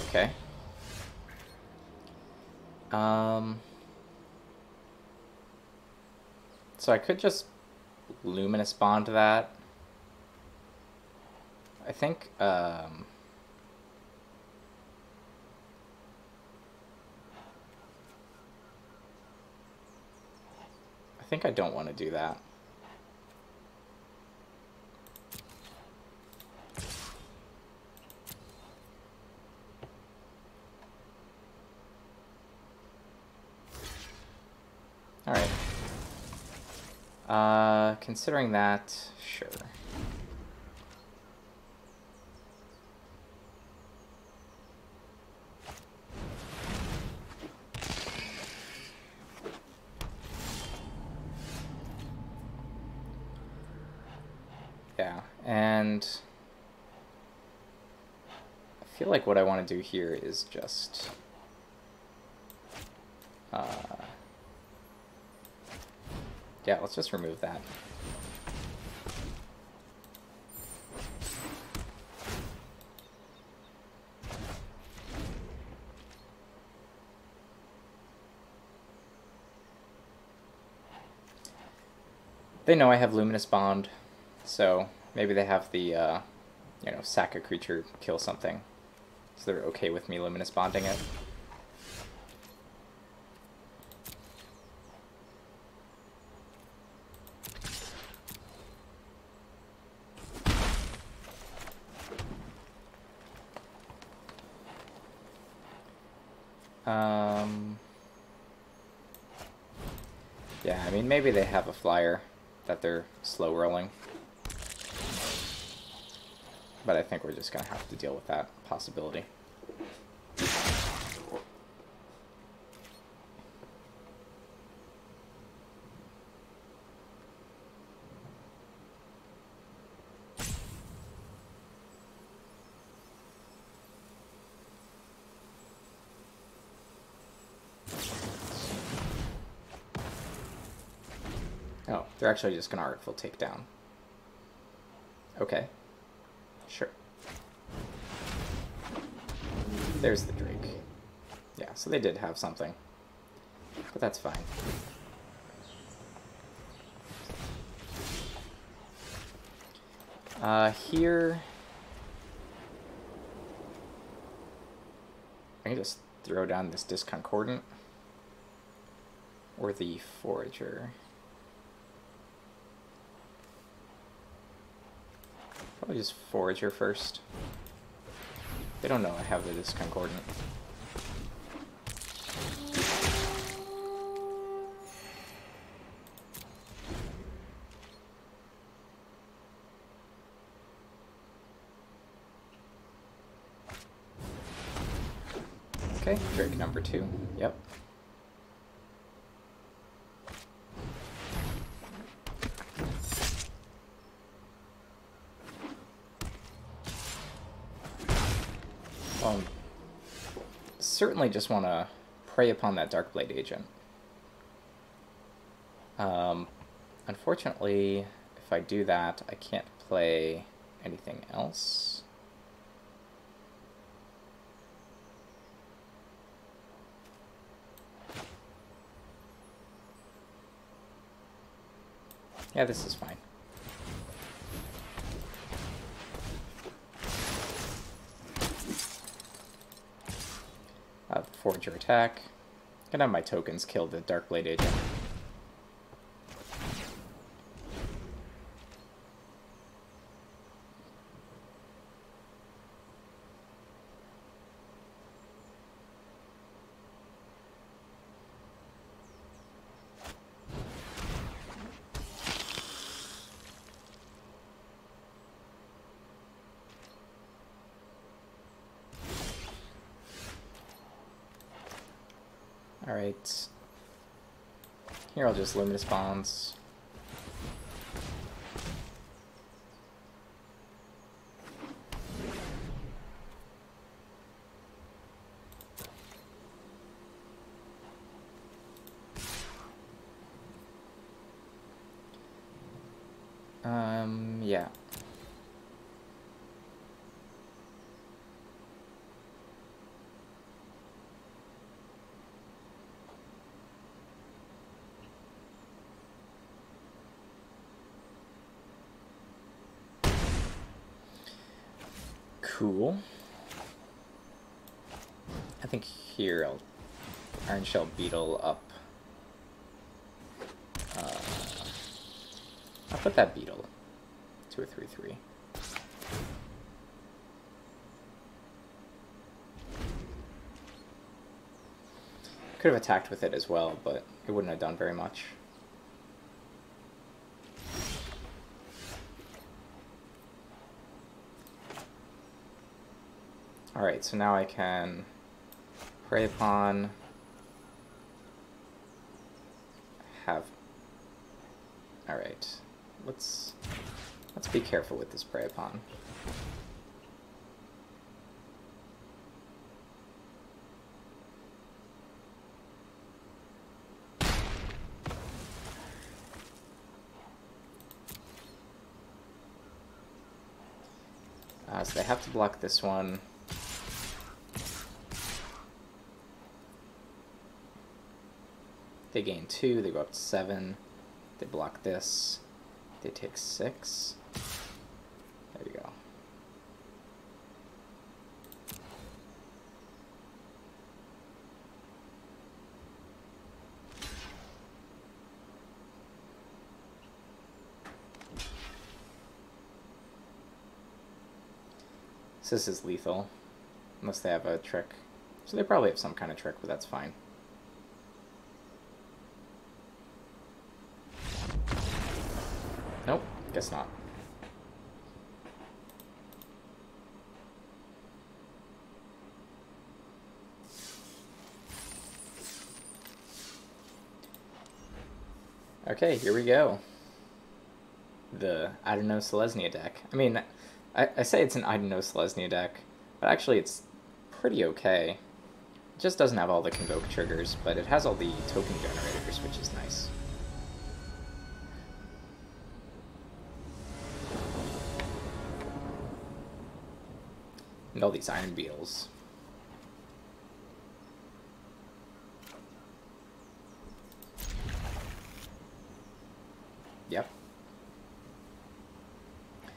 Okay. So I could just Luminous Bond that. I think, I think I don't want to do that. Alright. Considering that, sure. Yeah, and I feel like what I want to do here is just yeah, let's just remove that. They know I have Luminous Bond, so maybe they have the, you know, sack a creature, kill something. So they're okay with me Luminous Bonding it. Yeah, I mean, maybe they have a flyer that they're slow rolling. But I think we're just going to have to deal with that possibility. Oh, they're actually just going to Artful Takedown. Okay. Sure. There's the Drake. Yeah, so they did have something. But that's fine. Here... I can just throw down this Disconcordant. Or the Forager. Probably just Forager first. They don't know I have the Disconcordant. Okay, Drake number 2. Yep. Certainly just want to prey upon that Darkblade agent. Unfortunately, if I do that, I can't play anything else. Yeah, this is fine. Forager attack. Gonna have my tokens kill the Darkblade agent. Alright. Here I'll just Luminous Bonds. Yeah. Cool. I think here I'll Iron Shell Beetle up. I'll put that Beetle to a 3/3. Could have attacked with it as well, but it wouldn't have done very much. Alright, so now I can prey upon, have, alright, let's Be careful with this prey upon. So they have to block this one. They gain 2, they go up to 7. They block this. They take 6. There you go. So this is lethal, unless they have a trick. So they probably have some kind of trick, but that's fine. Nope, guess not. Okay, here we go. The I don't know Selesnya deck. I mean, I say it's an I don't know Selesnya deck, but actually it's pretty okay. It just doesn't have all the convoke triggers, but it has all the token generators, which is nice. And all these iron beetles. Yep.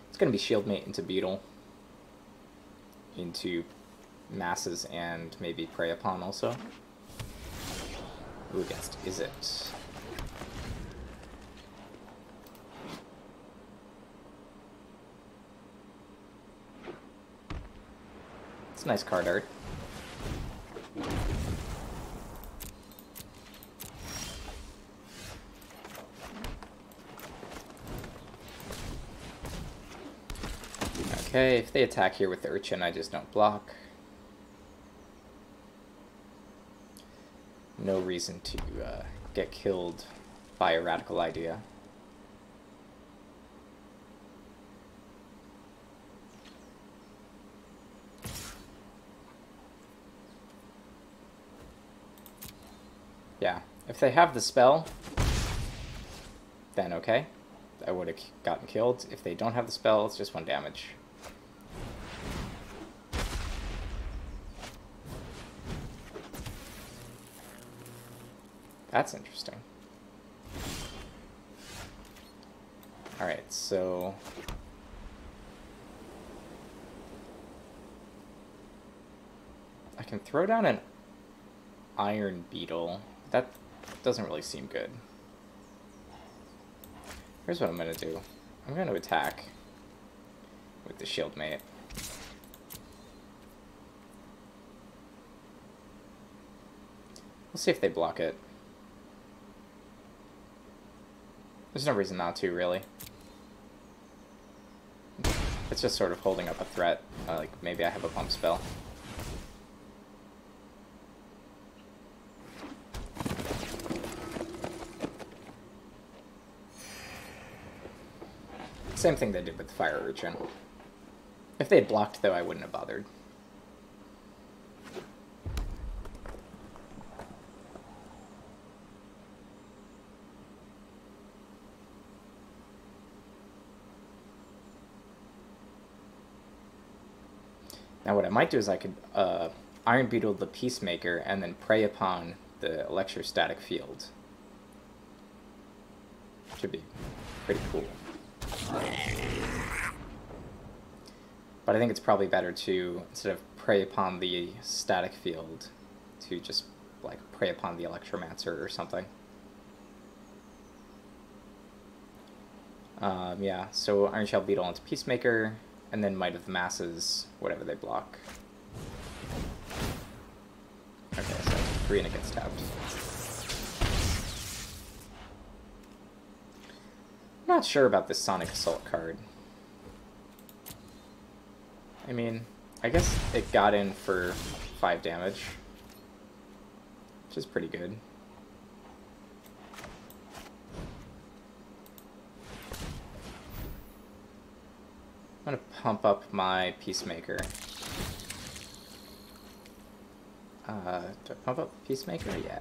It's going to be Shieldmate into Beetle, into Masses, and maybe Prey Upon also. Who against is it? It's a nice card art. Okay, if they attack here with the Urchin, I just don't block. No reason to get killed by a Radical Idea. Yeah, if they have the spell, then okay. I would have gotten killed. If they don't have the spell, it's just 1 damage. That's interesting. Alright, so... I can throw down an Iron Beetle. That doesn't really seem good. Here's what I'm going to do. I'm going to attack with the Shieldmate. We'll see if they block it. There's no reason not to, really. It's just sort of holding up a threat. Like, maybe I have a pump spell. Same thing they did with Fire Urchin. If they had blocked, though, I wouldn't have bothered. Now what I might do is I could Iron Beetle the Peacemaker and then prey upon the electrostatic field. Should be pretty cool. But I think it's probably better to, instead of prey upon the static field, to just like prey upon the Electromancer or something. Yeah, so Iron Shell Beetle into Peacemaker, and then Might of the Masses, whatever they block. Okay, so 3 and it gets tapped. I'm not sure about this Sonic Assault card. I mean, I guess it got in for 5 damage, which is pretty good. I'm going to pump up my Peacemaker. Do I pump up Peacemaker? Yeah.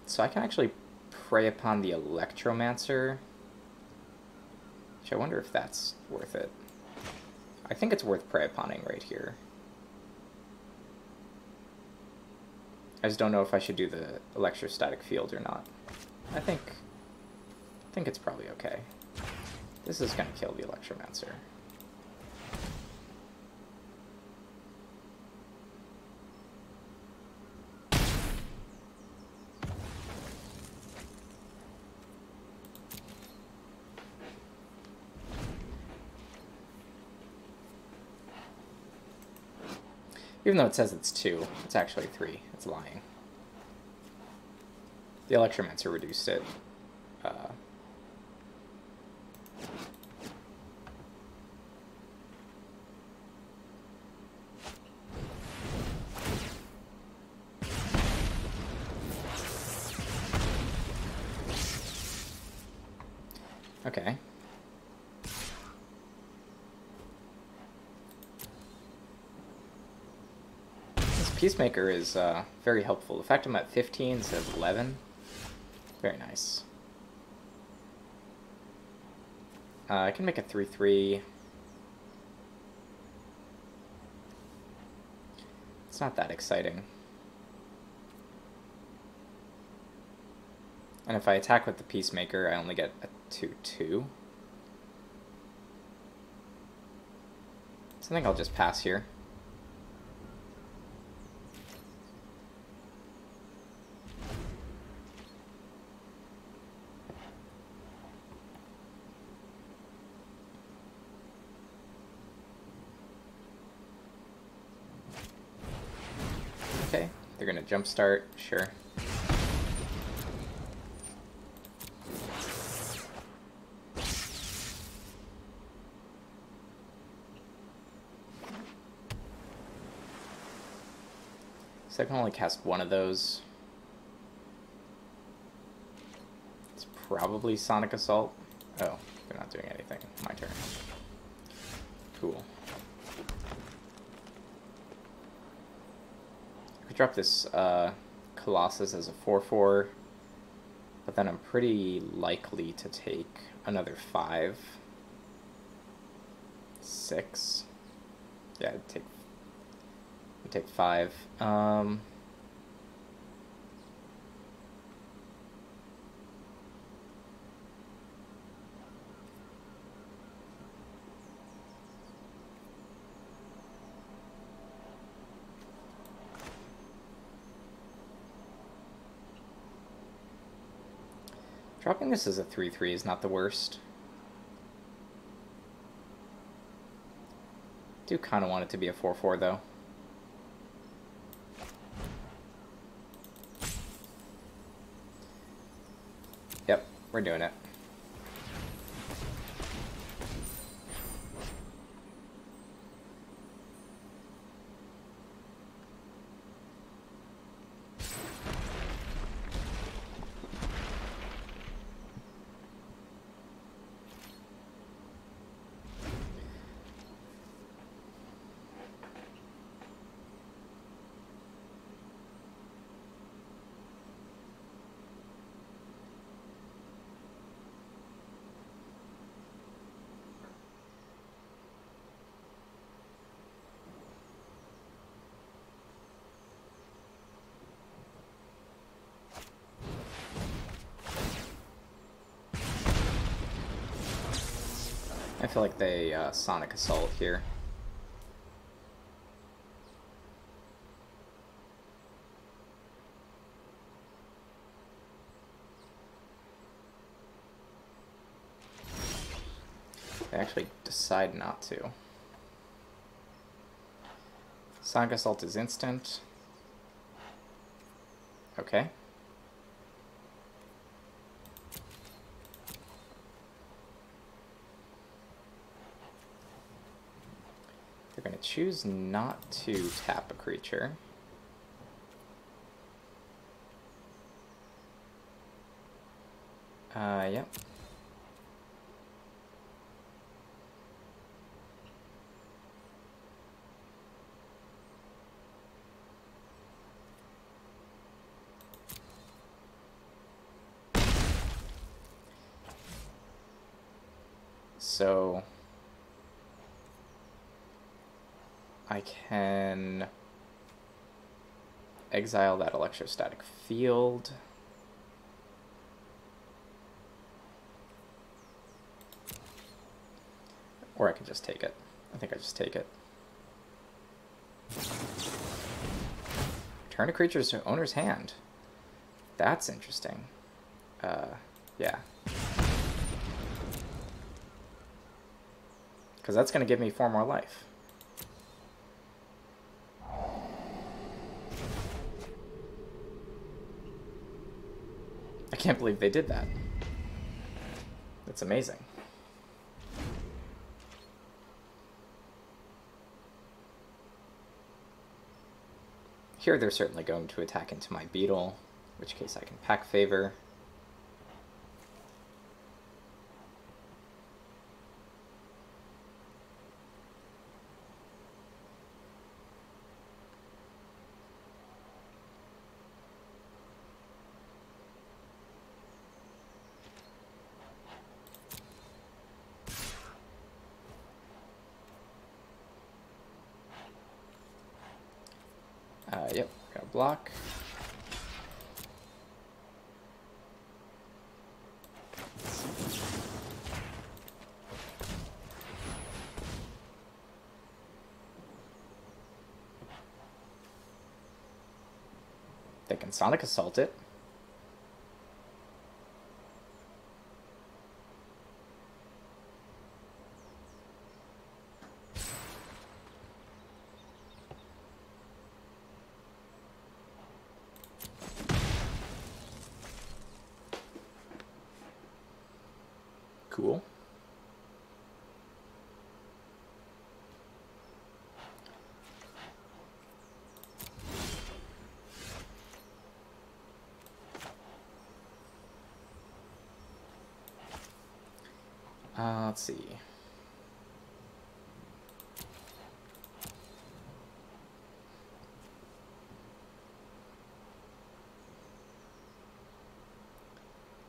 So I can actually prey upon the Electromancer, which I wonder if that's worth it. I think it's worth prey uponing right here. I just don't know if I should do the electrostatic field or not. I think it's probably okay. This is going to kill the Electromancer. Even though it says it's 2, it's actually 3. It's lying. The Electromancer reduced it. Okay. Peacemaker is very helpful. The fact I'm at 15 instead of 11, very nice. I can make a 3/3. It's not that exciting. And if I attack with the Peacemaker, I only get a 2/2. So I think I'll just pass here. Okay, they're gonna jumpstart, sure. So I can only cast one of those. It's probably Sonic Assault. Oh, they're not doing anything. My turn. Cool. I could drop this Colossus as a 4/4, but then I'm pretty likely to take another 5. 6. Yeah, I'd take 5. Dropping this as a 3/3 is not the worst. Do kind of want it to be a 4/4 though. Yep, we're doing it. I feel like they Sonic Assault here. They actually decide not to. Sonic Assault is instant. Okay. We're going to choose not to tap a creature. Yep. So I can exile that electrostatic field. Or I can just take it. I think I just take it. Return a creature's owner's hand. That's interesting. Yeah. Because that's going to give me 4 more life. I can't believe they did that. That's amazing. Here they're certainly going to attack into my beetle, in which case I can pack favor. Yep, got a block. They can Sonic Assault it. Cool. Let's see.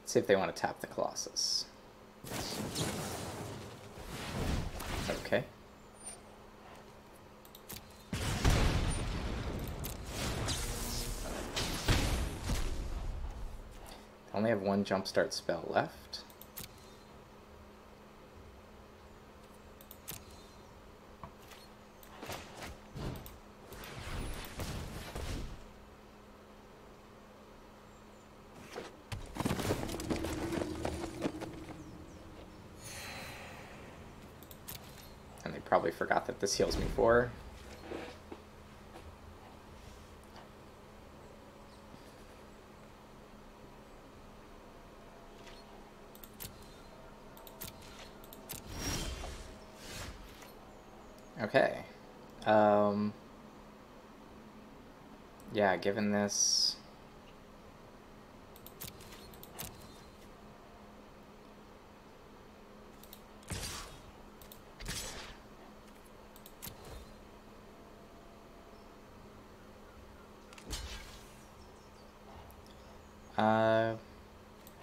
Let's see if they want to tap the Colossus. Okay. They only have 1 jumpstart spell left. Probably forgot that this heals me 4. Okay. Yeah, given this...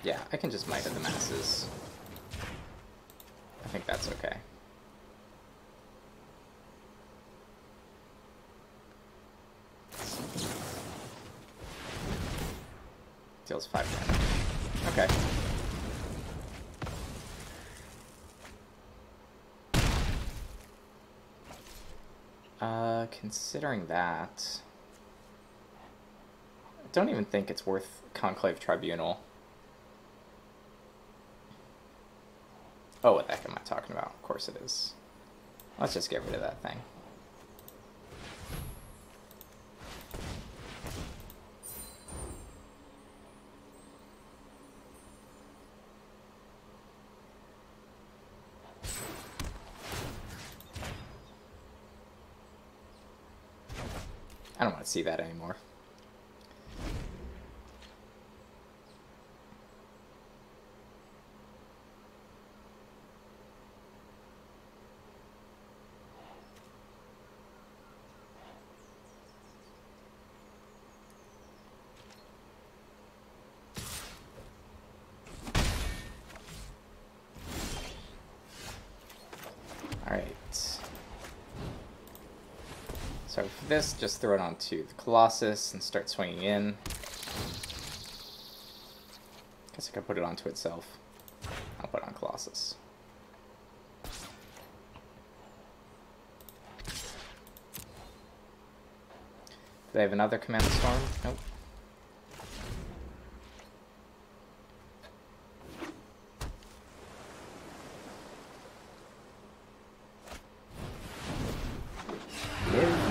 Yeah, I can just Might of the Masses. I think that's okay. Deals 5 damage. Okay. Considering that... I don't even think it's worth Conclave Tribunal. Oh, what the heck am I talking about? Of course it is. Let's just get rid of that thing. I don't want to see that anymore. Alright. So for this, just throw it onto the Colossus and start swinging in. Guess I could put it onto itself. I'll put it on Colossus. Do they have another Command Storm? Nope.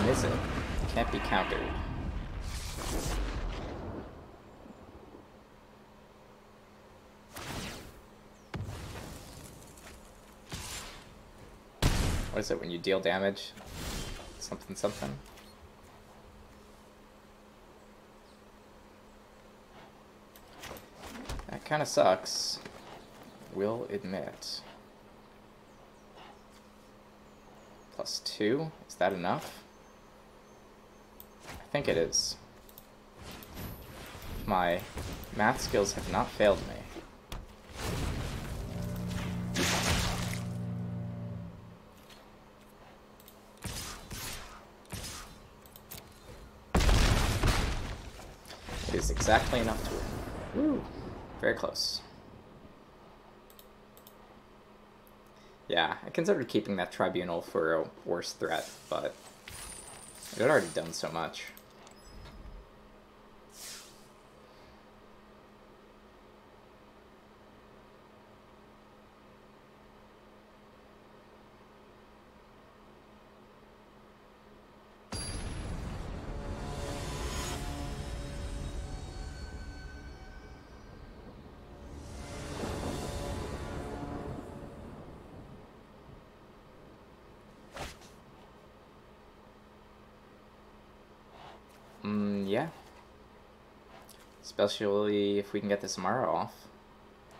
Miss it. Can't be countered. What is it when you deal damage? Something something. That kind of sucks. Will admit. +2? Is that enough? I think it is. My math skills have not failed me. It is exactly enough to win. Woo! Very close. Yeah, I considered keeping that tribunal for a worse threat, but it had already done so much. Yeah. Especially if we can get this Amara off.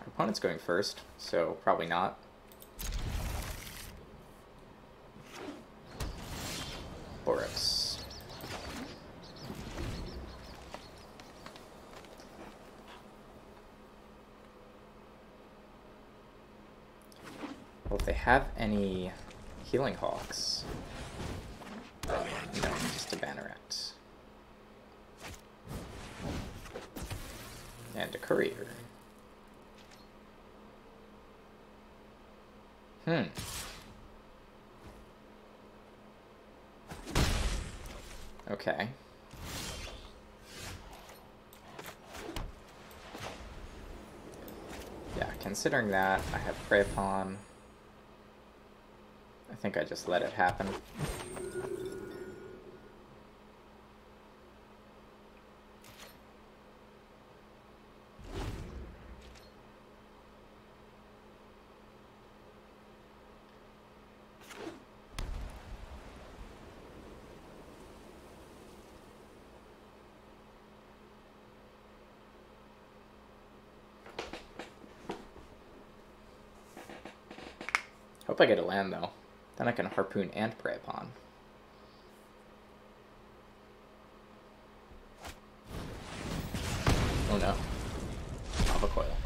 Our opponent's going first, so probably not. Boros. Well, if they have any Healing Hawks... No, just a Banneret. And a Courier. Okay. Yeah, considering that, I have Prey Upon. I think I just let it happen. Hope I get a land, though. Then I can Harpoon and Prey Upon. Oh no. Lava Coil.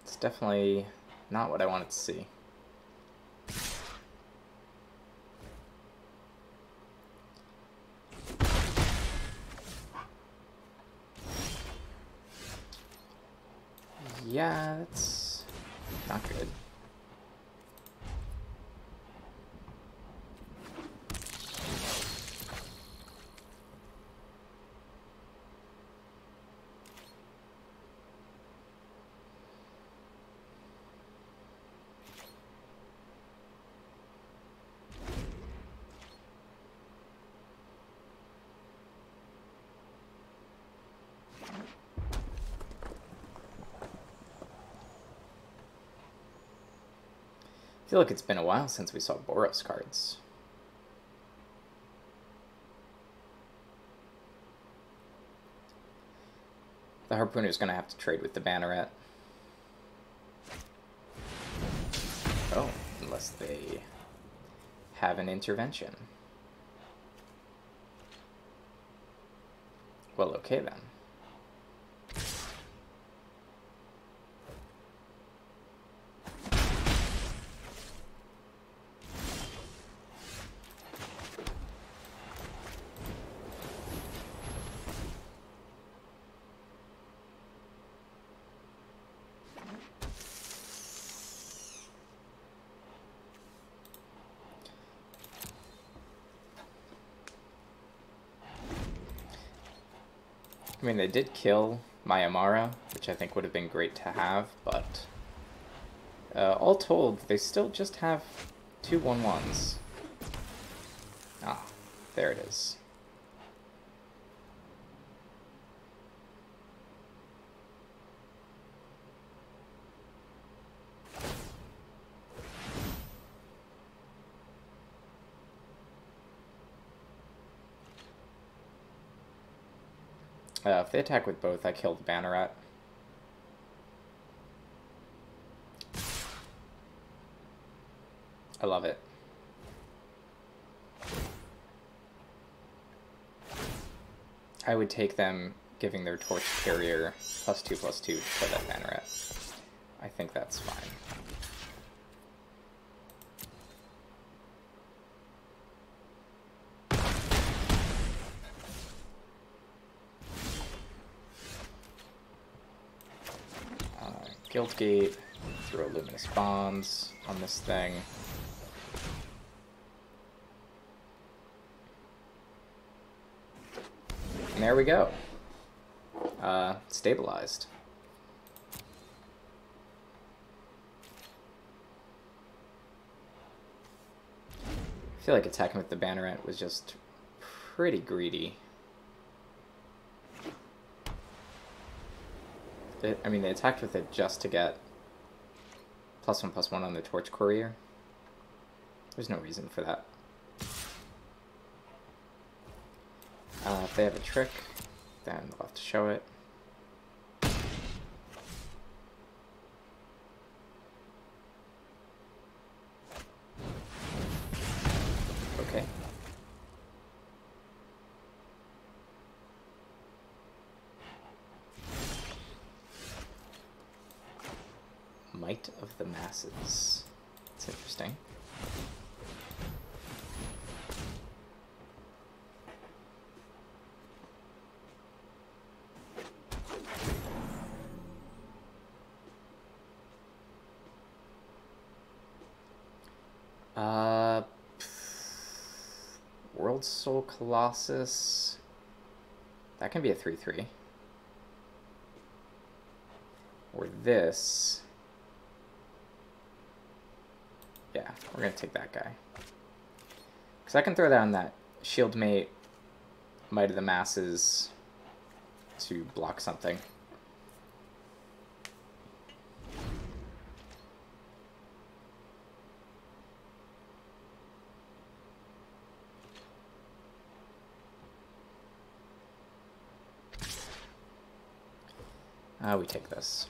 It's definitely not what I wanted to see. Yeah, that's not good. I feel like it's been a while since we saw Boros cards. The Harpooner's going to have to trade with the Banneret. Oh, unless they have an intervention. Well, okay then. I mean, they did kill my Amara, which I think would have been great to have, but all told, they still just have 2 1/1s. Ah, there it is. If they attack with both, I kill the Banneret. I love it. I would take them giving their Torch Carrier +2/+2 to kill that Banneret. I think that's fine. Guildgate, throw Luminous Bonds on this thing. And there we go. Stabilized. I feel like attacking with the Banneret was just pretty greedy. I mean, they attacked with it just to get +1/+1 on the Torch Courier. There's no reason for that. If they have a trick, then they'll have to show it. Okay. Might of the Masses. That's interesting. World Soul Colossus. That can be a 3/3. Or this. Yeah, we're going to take that guy. Because I can throw down that Shieldmate, Might of the Masses to block something. We take this.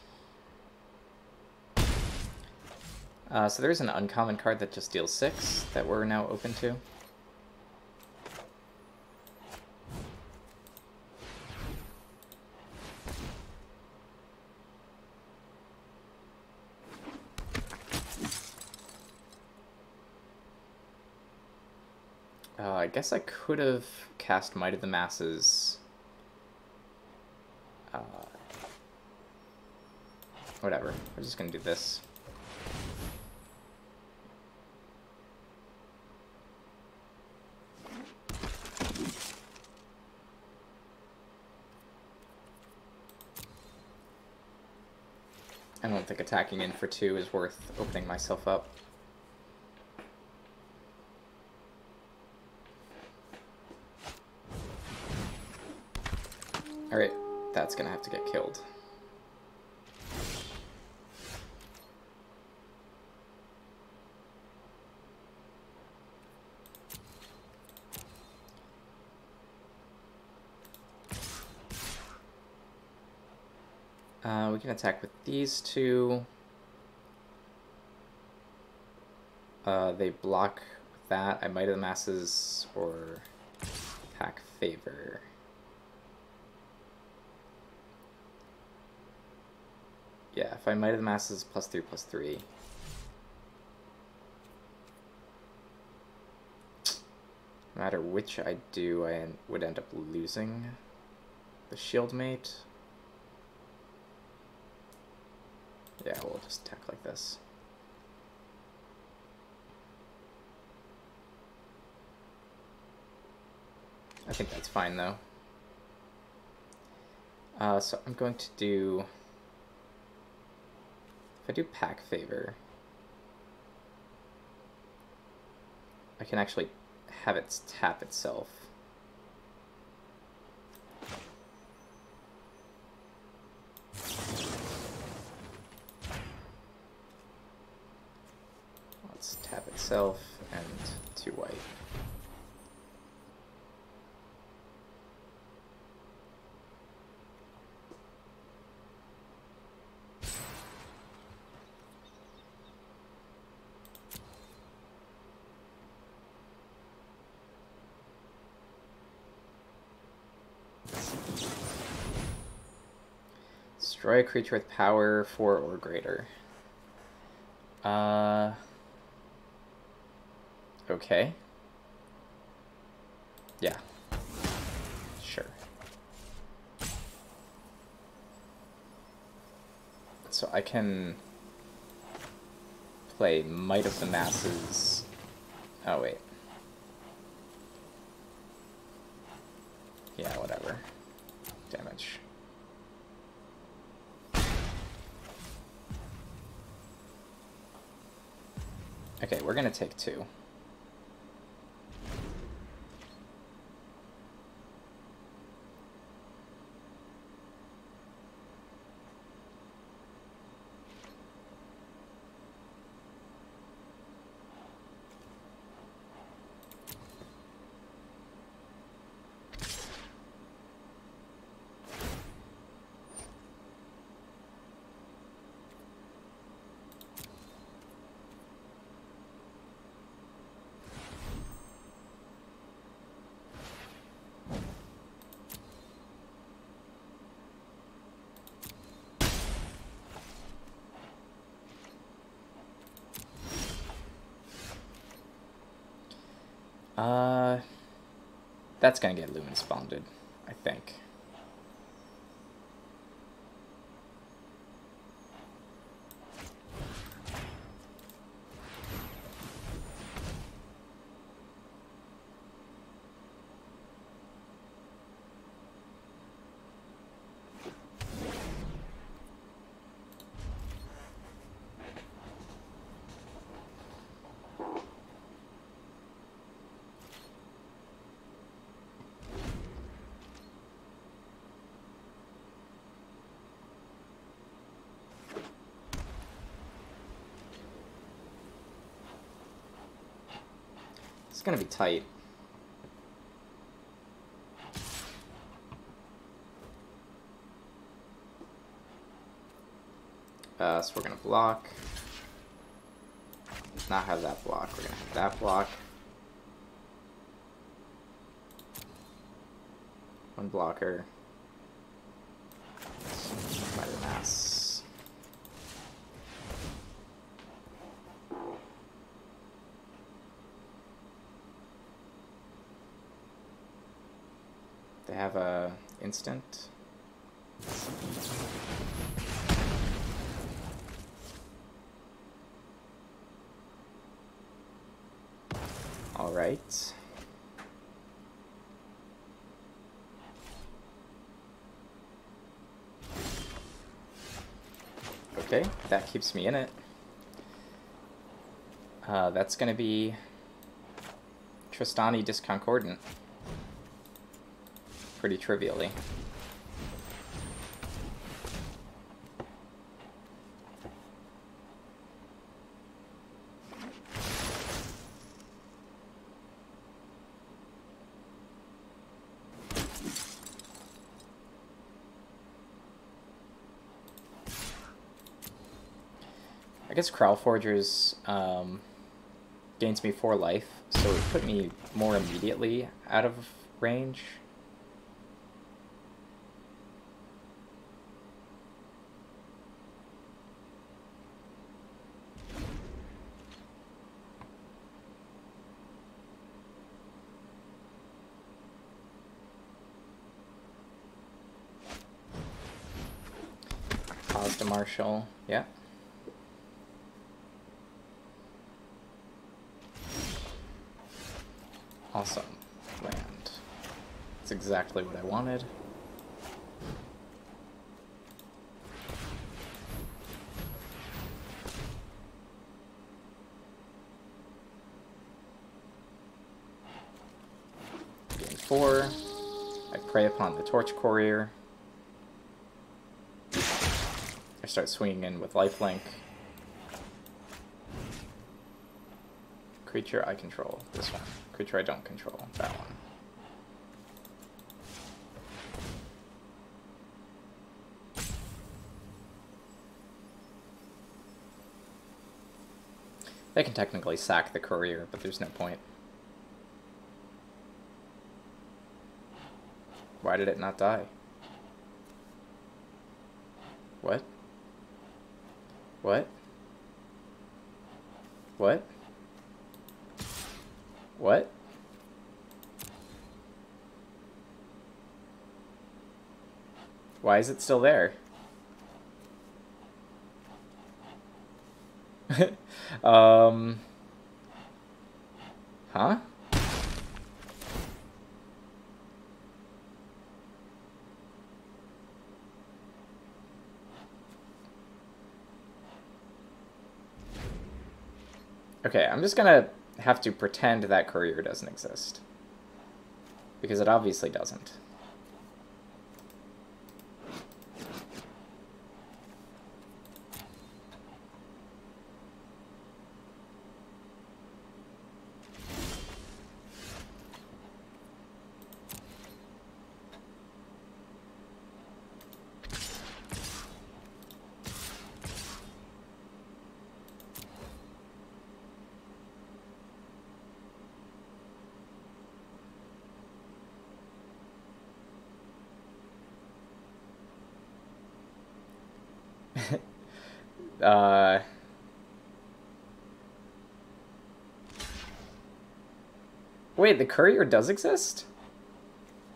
So there's an uncommon card that just deals 6 that we're now open to. I guess I could have cast Might of the Masses. Whatever, we're just gonna do this. I don't think attacking in for 2 is worth opening myself up. Alright, that's gonna have to get killed. We can attack with these two. They block with that. I Might of the Masses or Pack Favor. Yeah, if I Might of the Masses, +3/+3. No matter which I do, I would end up losing the shield mate. Yeah, we'll just attack like this. I think that's fine, though. So I'm going to do... If I do Pack Favor, I can actually have it tap itself. Let's tap itself and 2 white. Destroy a creature with power 4 or greater. Okay. Yeah. Sure. So I can play Might of the Masses. Oh, wait. Yeah, whatever. Damage. Okay, we're gonna take 2. That's gonna get Luminous Bonded, I think. It's gonna be tight. So we're gonna block. Not have that block. We're gonna have that block. 1 blocker. Might of the Mass. They have a instant. All right. Okay, that keeps me in it. That's gonna be Tristani Disconcordant. Pretty trivially. I guess Krowforgers gains me 4 life, so it put me more immediately out of range. Pause to Marshall, yeah. Awesome. Land. That's exactly what I wanted. Game 4. I prey upon the Torch Courier. I start swinging in with lifelink. Creature I control, this one. Creature I don't control, that one. They can technically sack the courier, but there's no point. Why did it not die? What? What? What? What? Why is it still there? Huh? Okay, I'm just gonna have to pretend that courier doesn't exist. Because it obviously doesn't. Wait, the courier does exist?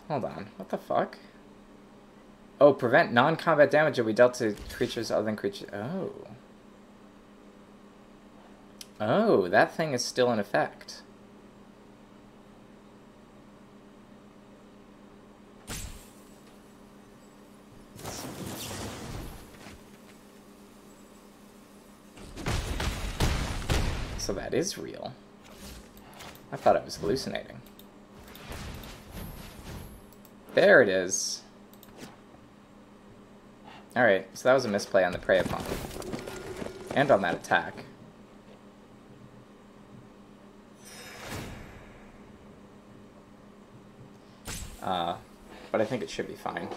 Hold on, what the fuck? Oh, prevent non-combat damage will be dealt to creatures other than creatures. Oh. Oh, that thing is still in effect. So that is real. I thought I was hallucinating. There it is. Alright, so that was a misplay on the prey upon. And on that attack. But I think it should be fine.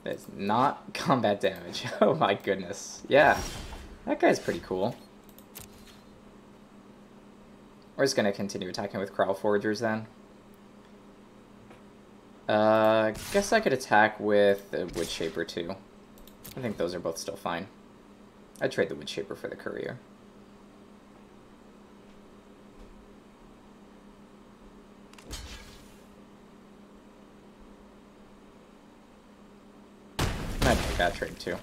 It's not combat damage. Oh my goodness. Yeah, that guy's pretty cool. We're just going to continue attacking with Krowforgers then. Guess I could attack with the Woodshaper too. I think those are both still fine. I'd trade the Woodshaper for the Courier. I'd make that trade too.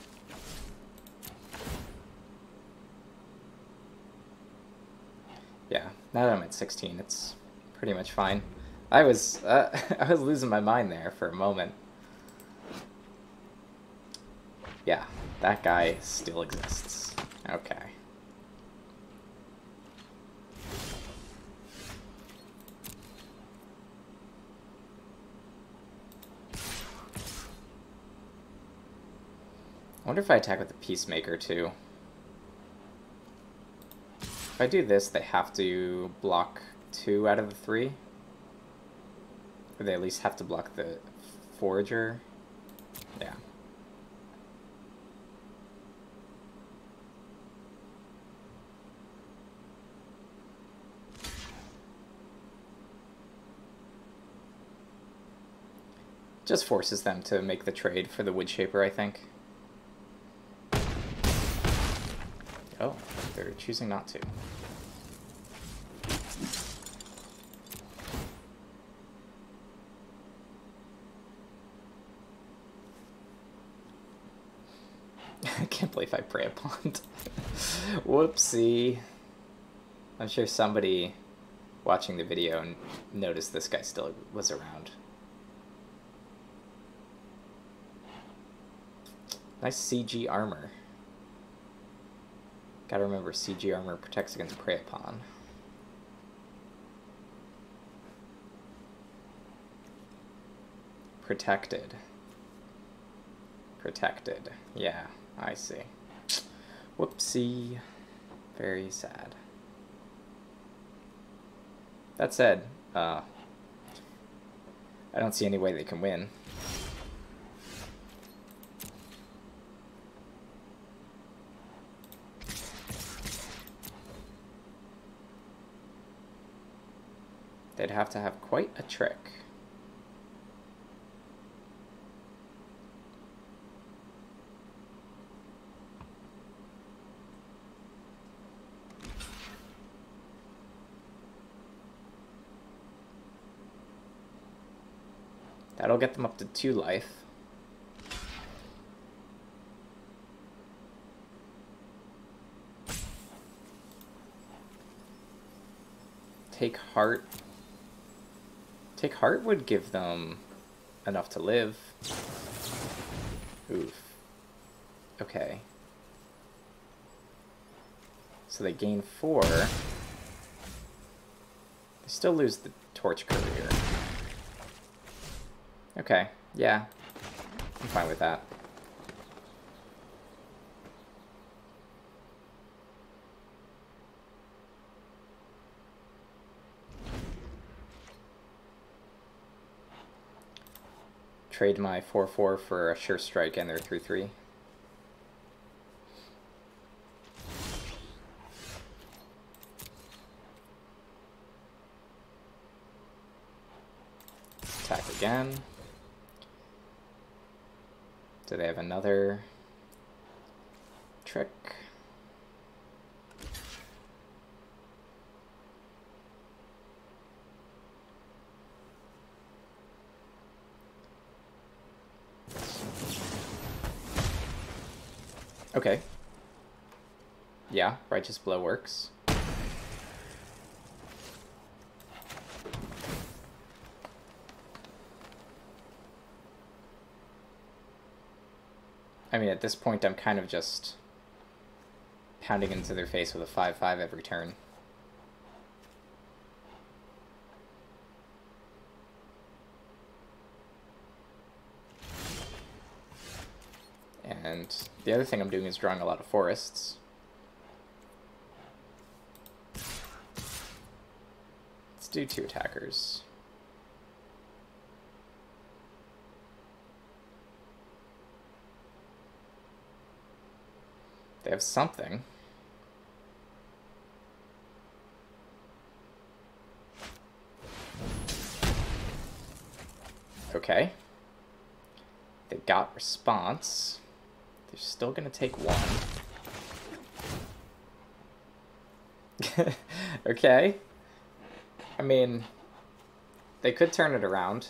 Yeah, now that I'm at 16, it's pretty much fine. I was losing my mind there for a moment. Yeah, that guy still exists. Okay. I wonder if I attack with the Peacemaker too. If I do this, they have to block 2 out of the 3. Or they at least have to block the Forager. Yeah. Just forces them to make the trade for the Woodshaper, I think. Oh, they're choosing not to. I can't believe I prey upon. Whoopsie. I'm sure somebody watching the video noticed this guy still was around. Nice CG armor. Gotta remember, CG armor protects against prey upon. Protected. Protected. Yeah, I see. Whoopsie. Very sad. That said, I don't see any way they can win. They'd have to have quite a trick. That'll get them up to 2 life. Take heart. Take heart would give them enough to live. Oof. Okay. So they gain 4. They still lose the torch courier. Okay, yeah. I'm fine with that. Trade my 4/4 for a sure strike and their 3/3. Attack again. Do they have another trick? Okay. Yeah, Righteous Blow works. I mean, at this point, I'm kind of just pounding into their face with a 5/5 every turn. And the other thing I'm doing is drawing a lot of forests. Let's do 2 attackers. They have something. Okay. They got response. They're still gonna take 1. Okay. I mean, they could turn it around.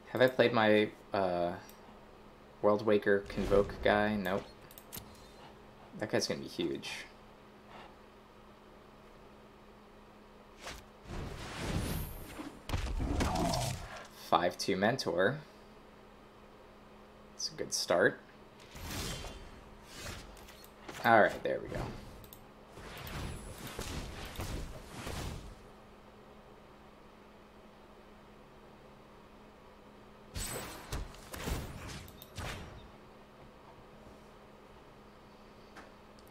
Have I played my World Waker Convoke guy? Nope. That guy's gonna be huge. (5/2) Mentor. It's a good start. Alright, there we go.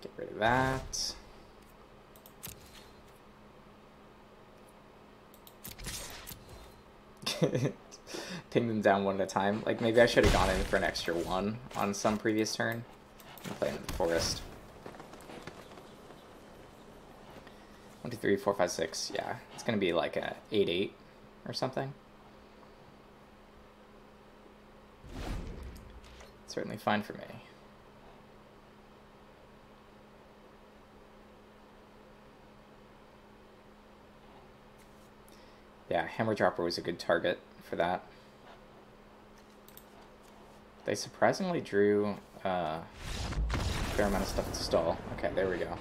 Get rid of that. Ping them down one at a time. Like, maybe I should have gone in for an extra 1 on some previous turn. I'm playing the forest. 1, 2, 3, 4, 5, 6. Yeah, it's gonna be like a 8-8 or something. Certainly fine for me. Yeah, Hammer Dropper was a good target for that. They surprisingly drew a fair amount of stuff to stall. Okay, there we go.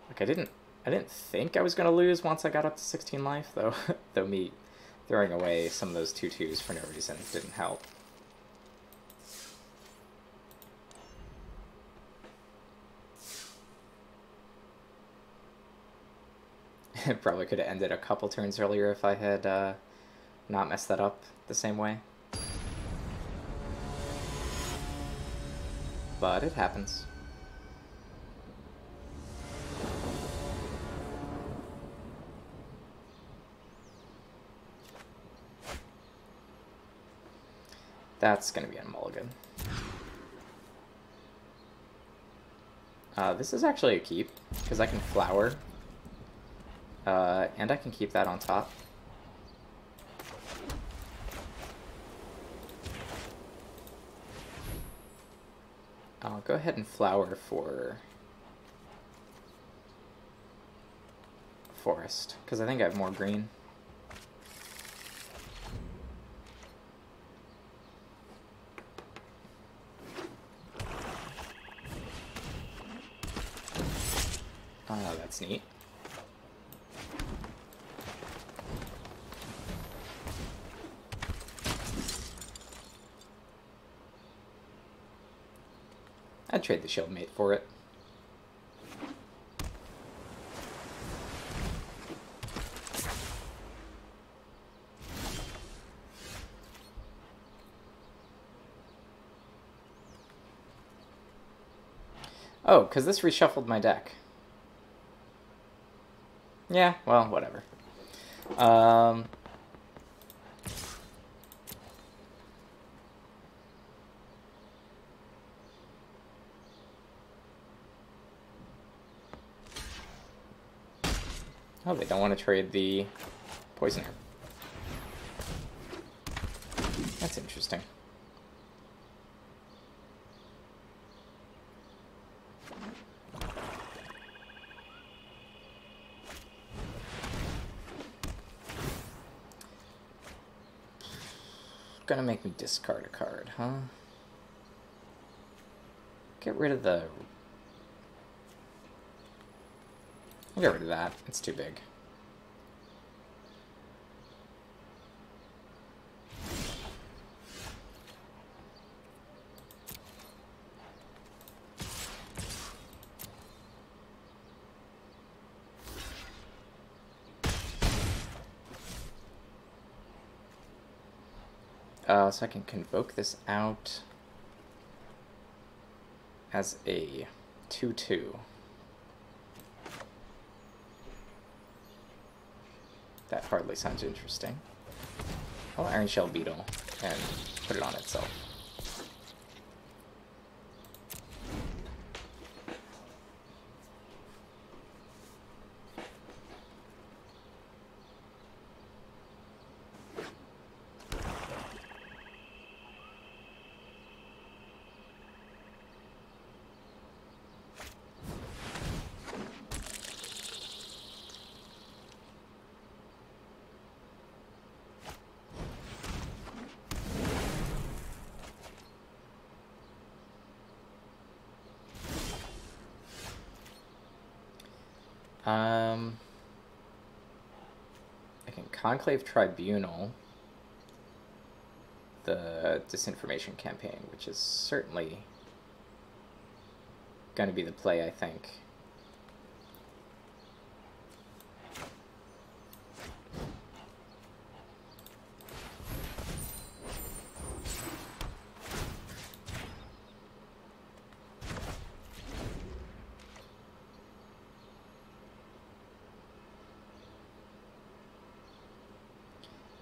Like, I didn't think I was gonna lose once I got up to 16 life, though. Though me throwing away some of those 2/2s for no reason didn't help. Probably could have ended a couple turns earlier if I had not messed that up the same way. But it happens. That's going to be a mulligan. This is actually a keep, because I can flower. And I can keep that on top. I'll go ahead and flower for forest, because I think I have more green. Oh, that's neat. I'd trade the shield mate for it. Oh, because this reshuffled my deck. Yeah, well, whatever. Oh, they don't want to trade the poisoner. That's interesting. Gonna make me discard a card, huh? Get rid of the... I'll get rid of that. It's too big. So I can convoke this out as a 2/2. That hardly sounds interesting. I'll Iron Shell Beetle and put it on itself. I can Conclave Tribunal the Disinformation Campaign, which is certainly going to be the play, I think.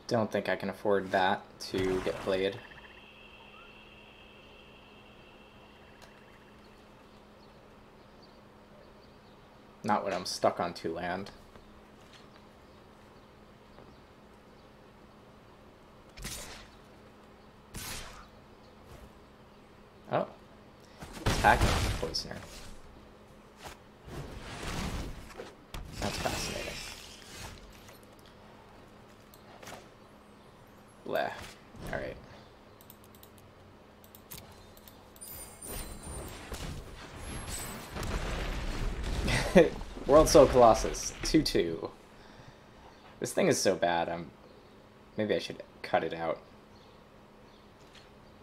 Don't think I can afford that to get played. Not when I'm stuck on 2 land. Oh. Attacking the poisoner. That's fascinating. Bleh. Alright. World Soul Colossus. 2/2. This thing is so bad, maybe I should cut it out.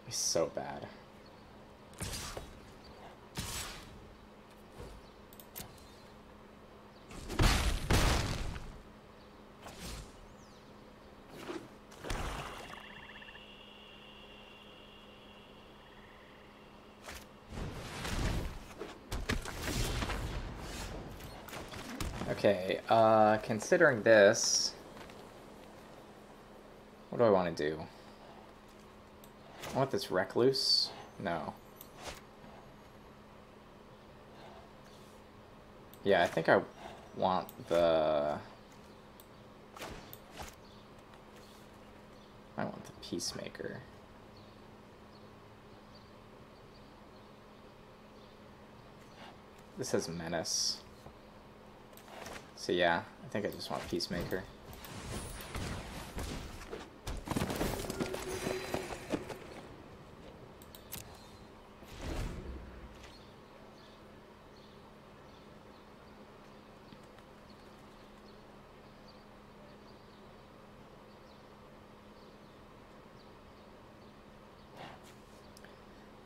It's so bad. Okay, considering this, what do I want to do? I want this Recluse? No. Yeah, I think I want the... I want the Peacemaker. This has Menace. So yeah, I think I just want Peacemaker.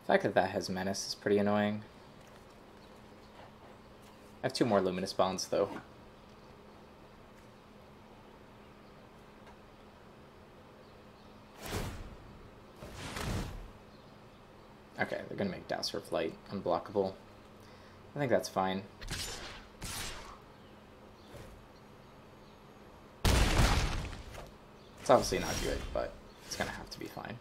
The fact that that has Menace is pretty annoying. I have 2 more Luminous Bonds though. Okay, they're gonna make Dowser of Light unblockable. I think that's fine. It's obviously not good, but it's gonna have to be fine.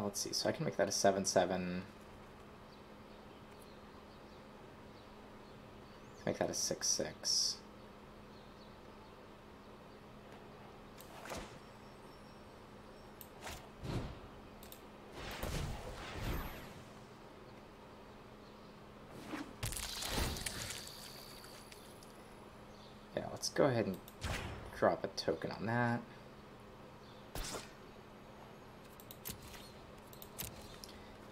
Let's see, so I can make that a 7/7. Make that a 6/6. Yeah, let's go ahead and drop a token on that.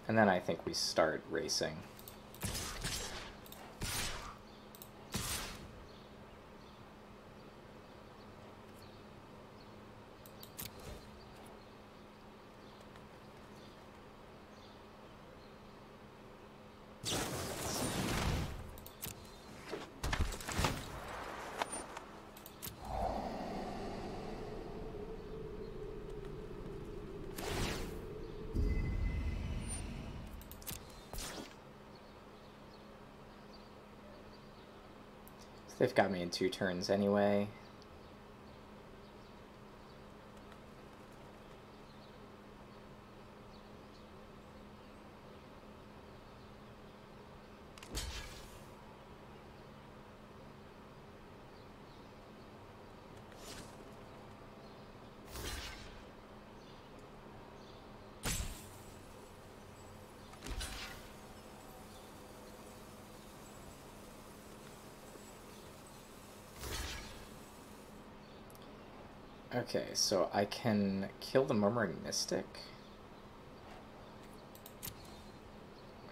And then I think we start racing. They've got me in 2 turns anyway. Okay, so I can kill the Murmuring Mystic.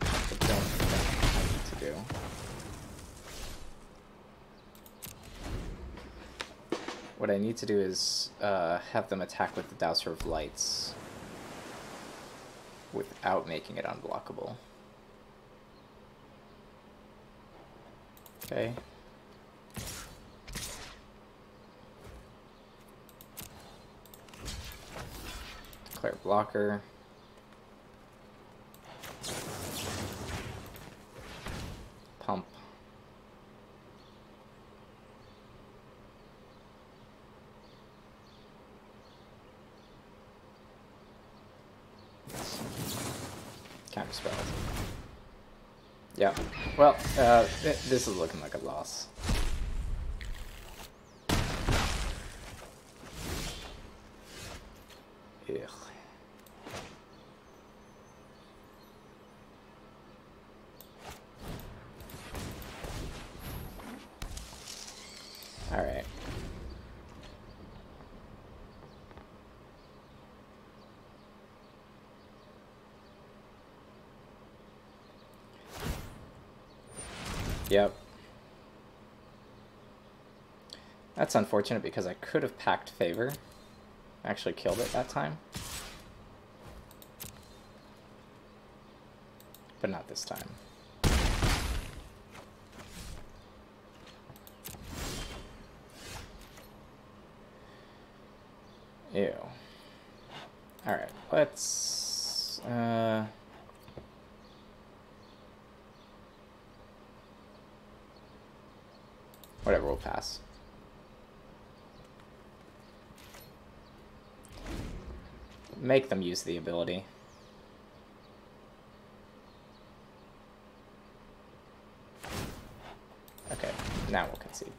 I don't think I need to do. What I need to do is have them attack with the Dowser of Lights without making it unblockable. Okay. Declare blocker. pump. Counterspell. Yeah. Well, this is looking like a loss. Ugh. All right. Yep. That's unfortunate because I could have packed favor. Actually killed it that time. But not this time. Ew. Alright, let's... whatever, we'll pass. Make them use the ability. Okay, now we'll concede.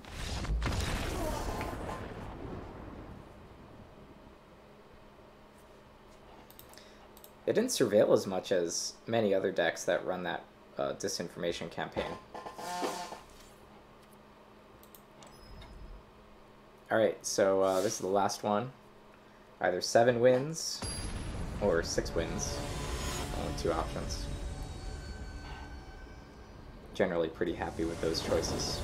It didn't surveil as much as many other decks that run that disinformation campaign. Alright, so this is the last one. Either 7 wins or 6 wins. Only 2 options. Generally pretty happy with those choices.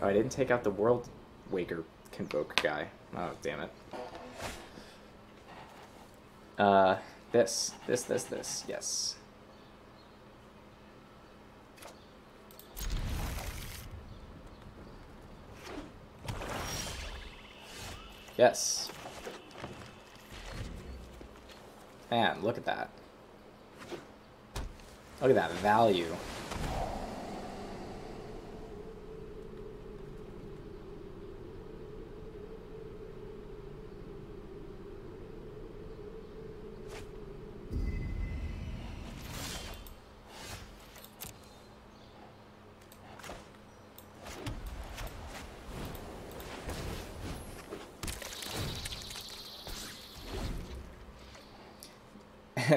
Oh, I didn't take out the World Waker Convoke guy. Oh, damn it. This, yes. Yes. Man, look at that. Look at that value.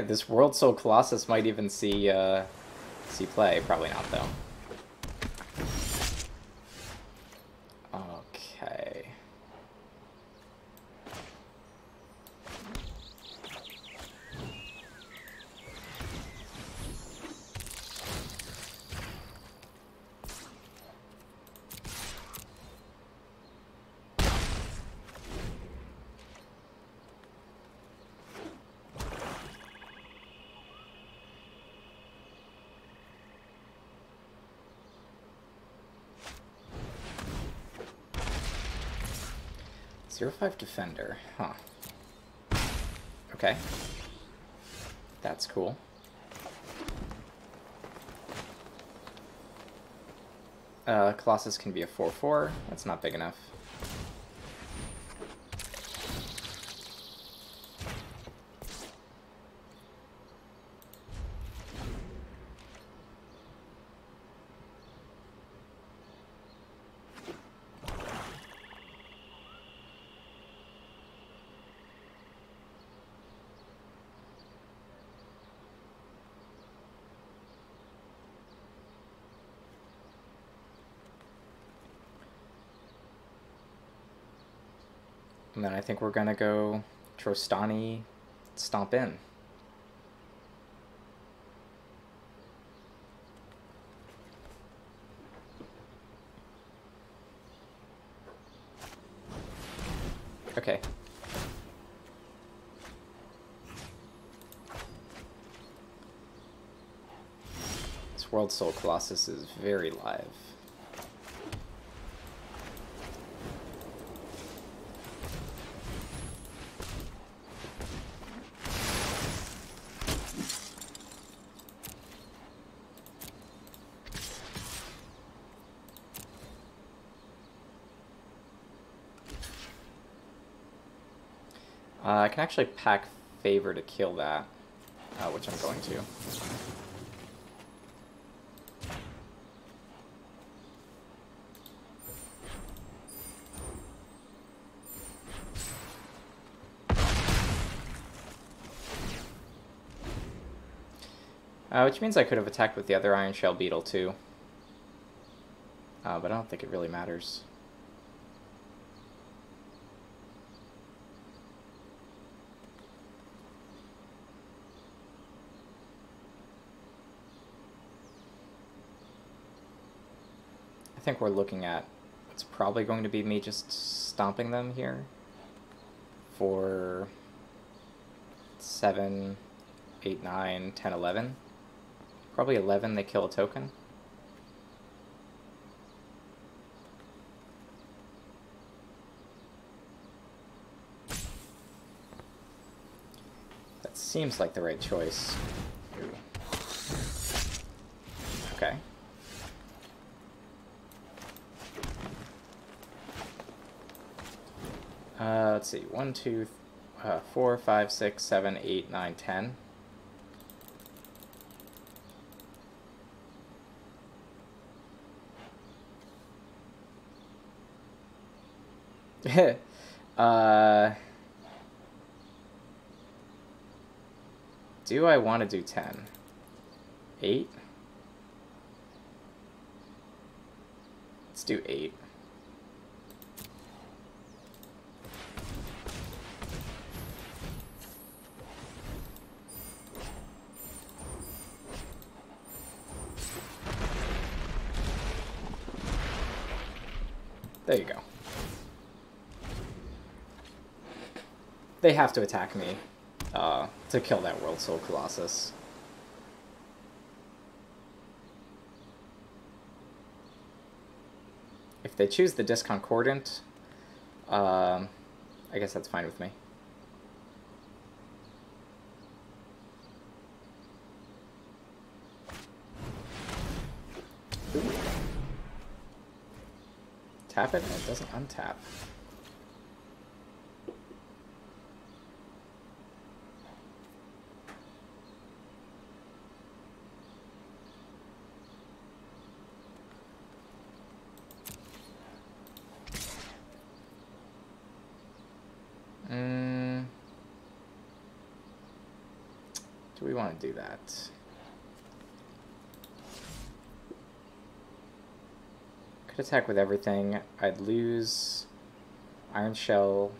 This World Soul Colossus might even see play. Probably not, though. Okay. Zero 5 defender, huh? Okay, that's cool. Colossus can be a 4/4. That's not big enough. And then I think we're gonna go Trostani Stomp in. Okay. This World Soul Colossus is very live. I can actually pack Favor to kill that, which I'm going to. Which means I could have attacked with the other Iron Shell Beetle too. But I don't think it really matters. I think we're looking at it's probably going to be me just stomping them here for 7, 8, 9, 10, 11. Probably 11 they kill a token. That seems like the right choice. Ooh. Okay. Let's see. 1, 2, 4, 5, 6, 7, 8, 9, 10. Do I want to do 10? 8? Let's do 8. There you go. They have to attack me to kill that World Soul Colossus. If they choose the Disconcordant, I guess that's fine with me. Tap it and it doesn't untap. Do we want to do that? Could attack with everything. I'd lose Iron Shell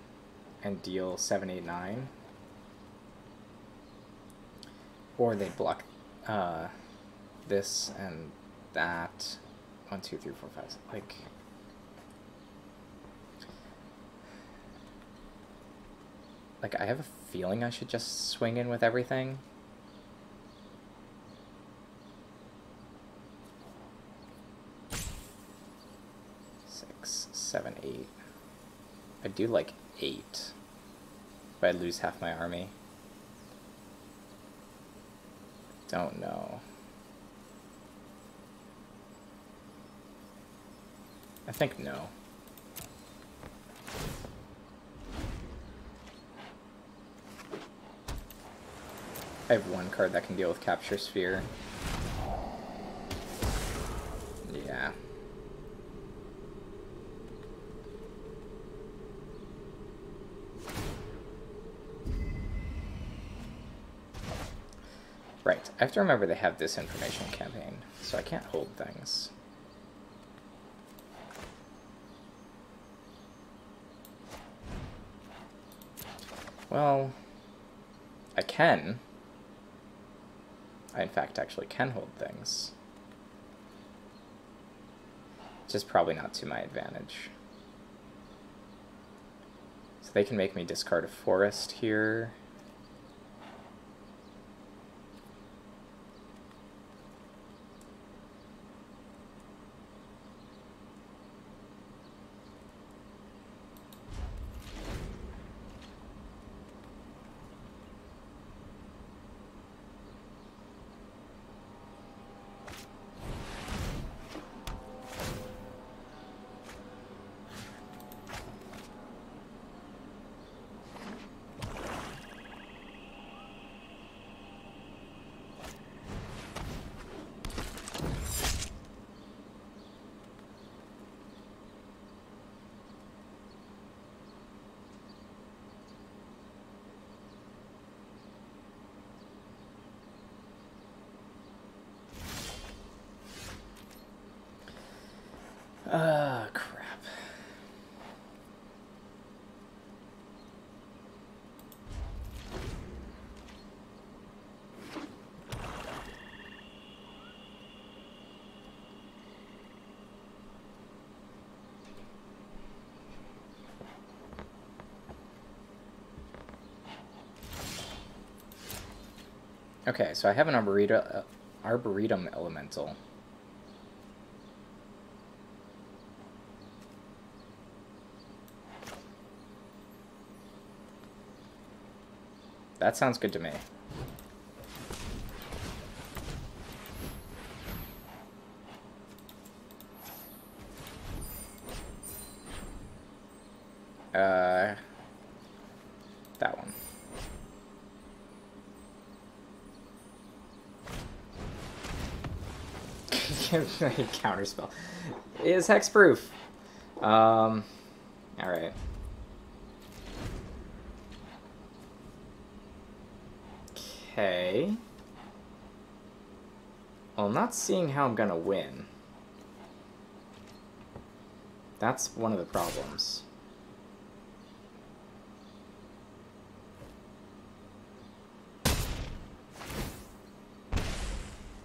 and deal 7, 8, 9. Or they block this and that. 1, 2, 3, 4, 5. Like I have a feeling I should just swing in with everything. 6, 7, 8. I do like 8, but I'd lose half my army. Don't know. I think no. I have one card that can deal with Capture Sphere. Yeah. Right, I have to remember they have this information campaign, so I can't hold things. Well, I can. I, in fact, actually can hold things. Just probably not to my advantage. So they can make me discard a forest here. Okay, so I have an Arboretum Elemental. That sounds good to me. That one. Counterspell. It is hexproof. Alright. Okay. Well, I'm not seeing how I'm gonna win. That's one of the problems.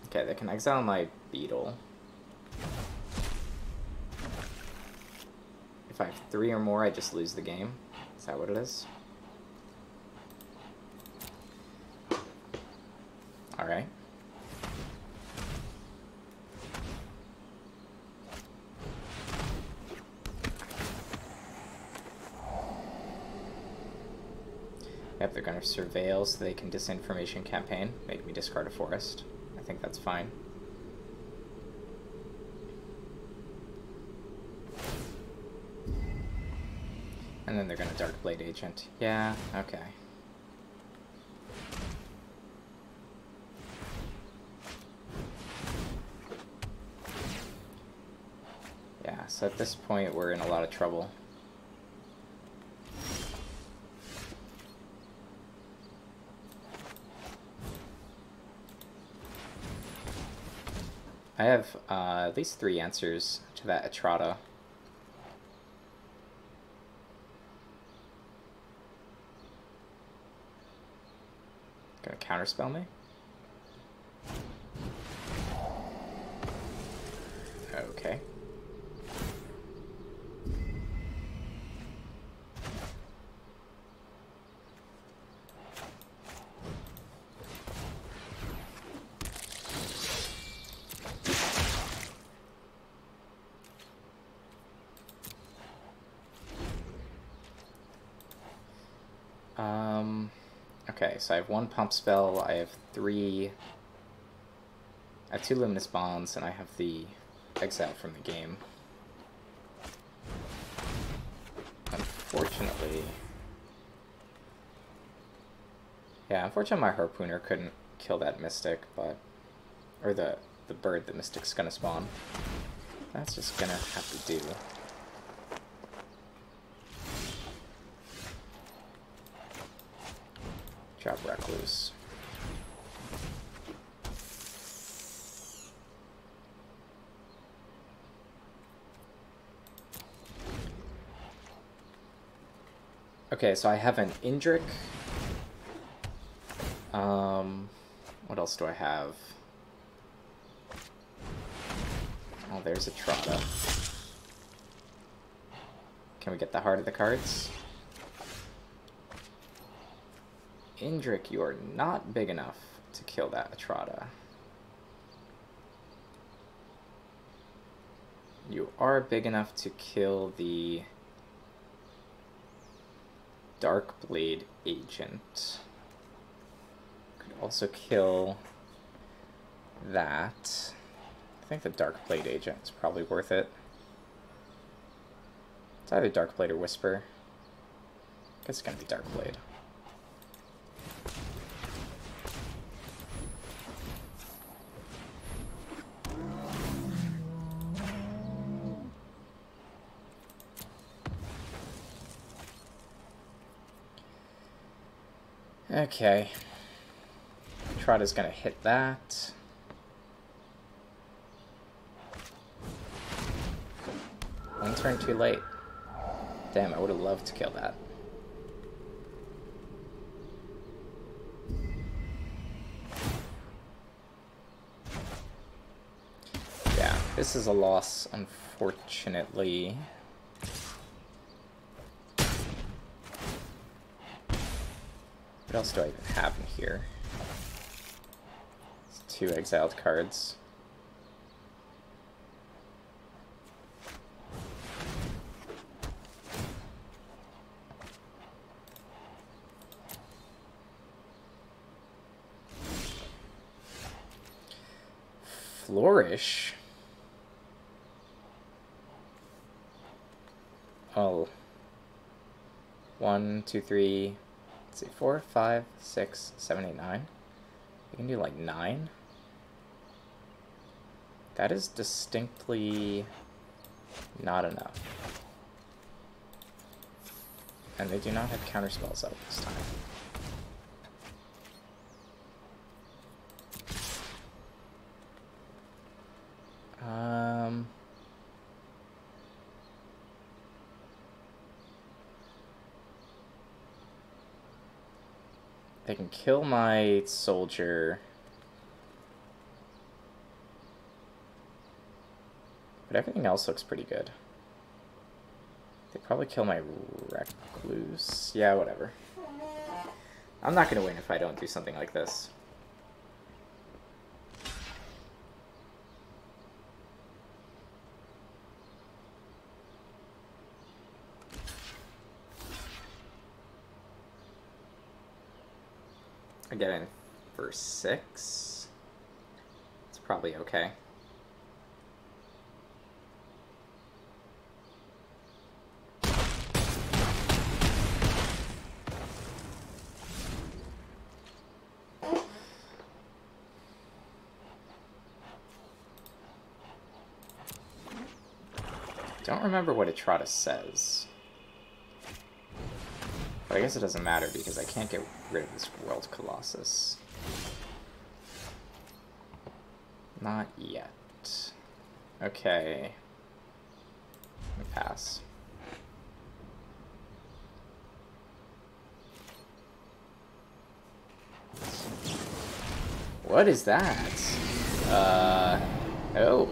Okay, they can exile my beetle. If I have 3 or more, I just lose the game. Is that what it is? Alright. Yep, they're going to surveil so they can disinformation campaign, make me discard a forest. I think that's fine. And then they're going to Darkblade Agent. Yeah, okay. Yeah, so at this point we're in a lot of trouble. I have at least 3 answers to that Etrata. Gonna counterspell me? Okay. Okay, so I have 1 pump spell, I have 3... I have 2 luminous bonds, and I have the exile from the game. Unfortunately... Yeah, unfortunately my Harpooner couldn't kill that Mystic, but... Or the bird the Mystic's gonna spawn. That's just gonna have to do. Drop Recluse. Okay, so I have an Indrik. What else do I have? Oh, there's a Trotta. Can we get the heart of the cards? Indrik, you are not big enough to kill that Etrata. You are big enough to kill the Darkblade Agent. Could also kill that. I think the Darkblade Agent is probably worth it. It's either Darkblade or Whisper. I guess it's gonna be Darkblade. Okay. Trotta's gonna hit that. One turn too late. Damn, I would have loved to kill that. Yeah, this is a loss, unfortunately. What else do I even have in here? 2 exiled cards. Flourish. Oh. 1, 2, 3. Let's see. 4, 5, 6, 7, 8, 9. I can do like 9. That is distinctly not enough. And they do not have counterspells out this time. They can kill my soldier. But everything else looks pretty good. They probably kill my recluse. Yeah, whatever. I'm not going to win if I don't do something like this. I get in for 6. It's probably okay. Don't remember what Atratus says. But I guess it doesn't matter because I can't get rid of this World Colossus. Not yet. Okay. Let me pass. What is that? Oh.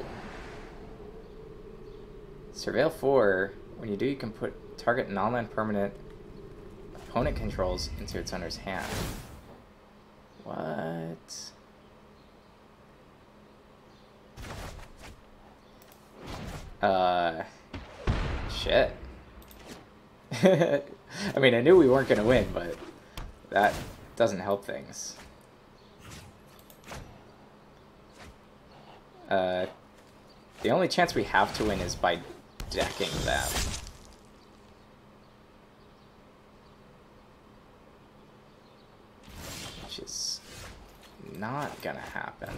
Surveil 4. When you do, you can put target non-land permanent opponent controls into its owner's hand. What? Shit. I mean, I knew we weren't gonna win, but that doesn't help things. The only chance we have to win is by decking them. Which is not gonna happen.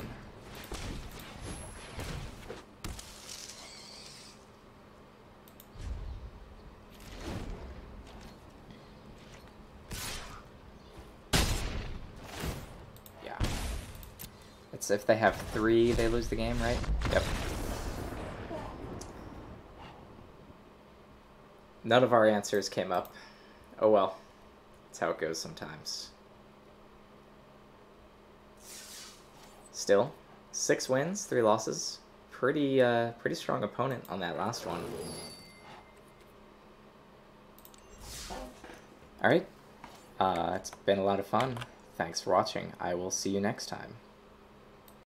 Yeah. It's if they have 3, they lose the game, right? Yep. None of our answers came up. Oh well. That's how it goes sometimes. Still, 6 wins, 3 losses. Pretty strong opponent on that last one. Alright. It's been a lot of fun. Thanks for watching. I will see you next time.